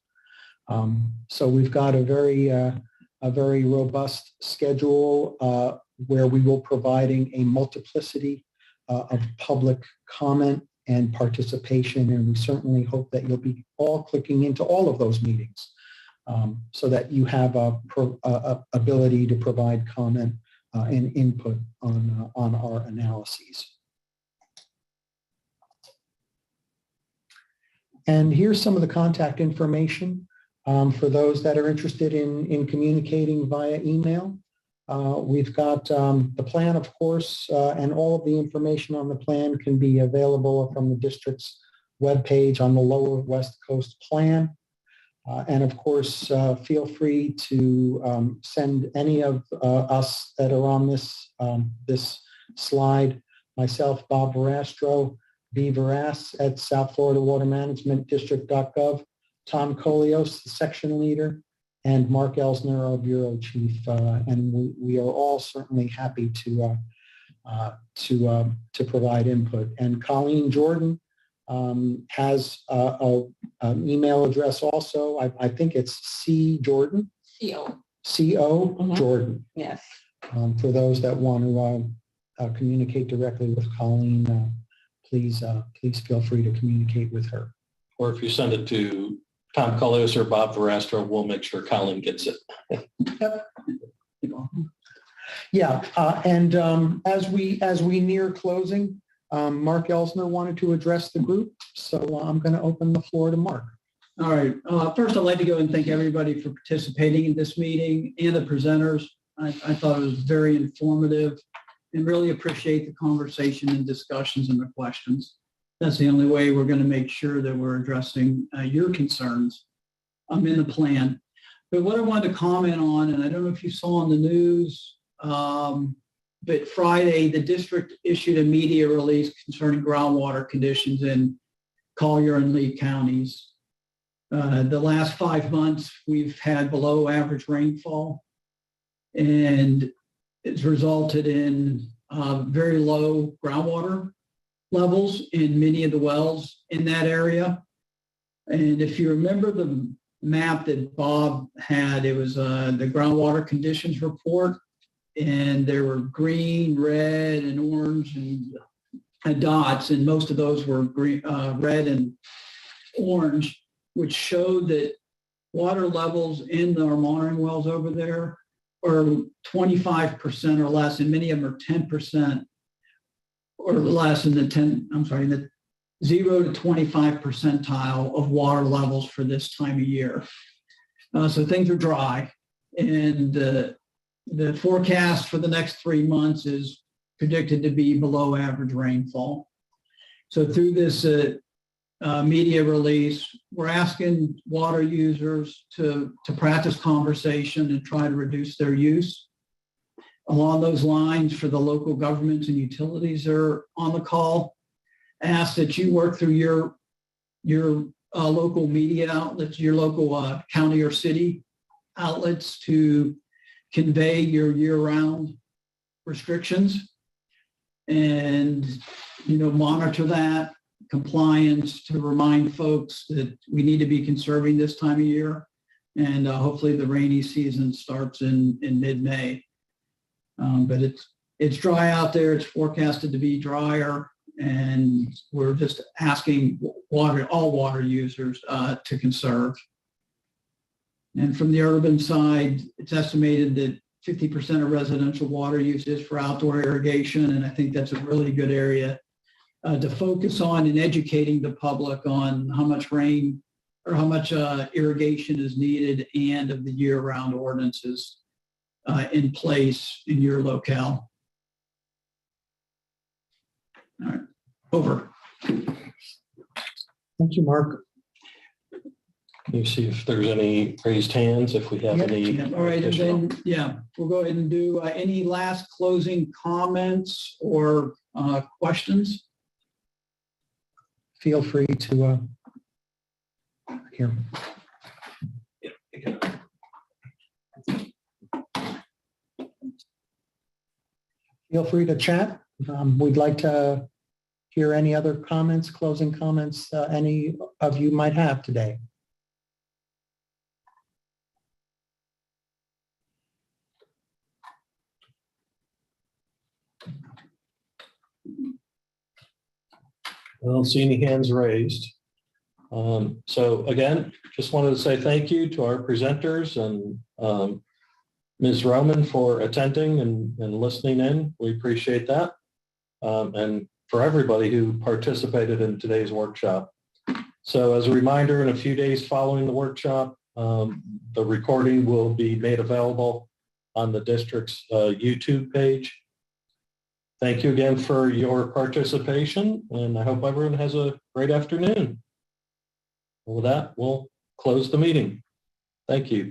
So we've got a very robust schedule where we will providing a multiplicity of public comment and participation, and we certainly hope that you'll be all clicking into all of those meetings so that you have a ability to provide comment and input on our analyses. And here's some of the contact information for those that are interested in communicating via email. We've got the plan, of course, and all of the information on the plan can be available from the district's webpage on the Lower West Coast Plan. And of course, feel free to send any of us that are on this slide, myself, Bob Verastro, B. Veras at South Florida Water Management District.gov, Tom Colios, the section leader, and Mark Elsner, our bureau chief. And we are all certainly happy to provide input. And Colleen Jordan has an email address also. I think it's C. Jordan. CO. CO Jordan. Yes. For those that want to communicate directly with Colleen, please feel free to communicate with her. Or if you send it to Tom Cullius or Bob Verastro, we'll make sure Colleen gets it. Yep. Yeah, and as we near closing, Mark Elsner wanted to address the group, so I'm going to open the floor to Mark. All right. First, I'd like to go and thank everybody for participating in this meeting and the presenters. I thought it was very informative and really appreciate the conversation and discussions and the questions. That's the only way we're going to make sure that we're addressing your concerns in the plan. But what I wanted to comment on, and I don't know if you saw on the news, but Friday, the district issued a media release concerning groundwater conditions in Collier and Lee counties. The last 5 months, we've had below average rainfall, and it's resulted in very low groundwater levels in many of the wells in that area. And if you remember the map that Bob had, it was the groundwater conditions report, and there were green, red, and orange and dots, and most of those were green, red and orange, which showed that water levels in our monitoring wells over there are 25% or less, and many of them are 10% or less in the 0 to 25 percentile of water levels for this time of year. So things are dry, and the forecast for the next 3 months is predicted to be below average rainfall. So through this media release, we're asking water users to practice conversation and try to reduce their use. Along those lines, for the local governments and utilities that are on the call, ask that you work through your local media outlets, your local county or city outlets to convey your year-round restrictions and, monitor that compliance to remind folks that we need to be conserving this time of year. And hopefully the rainy season starts in mid-May. But it's dry out there. It's forecasted to be drier. And we're just asking all water users to conserve. And from the urban side, it's estimated that 50% of residential water use is for outdoor irrigation. And I think that's a really good area to focus on in educating the public on how much rain or how much irrigation is needed and of the year-round ordinances in place in your locale. All right, over. Thank you, Mark. Can you see if there's any raised hands, if we have any? All right, and then, we'll go ahead and do any last closing comments or questions? Feel free to here. Feel free to chat. We'd like to hear any other comments, closing comments, any of you might have today. I don't see any hands raised. So again, just wanted to say thank you to our presenters and Ms. Roman for attending and listening in. We appreciate that. And for everybody who participated in today's workshop. So as a reminder, in a few days following the workshop, the recording will be made available on the district's YouTube page. Thank you again for your participation, and I hope everyone has a great afternoon. With that, we'll close the meeting. Thank you.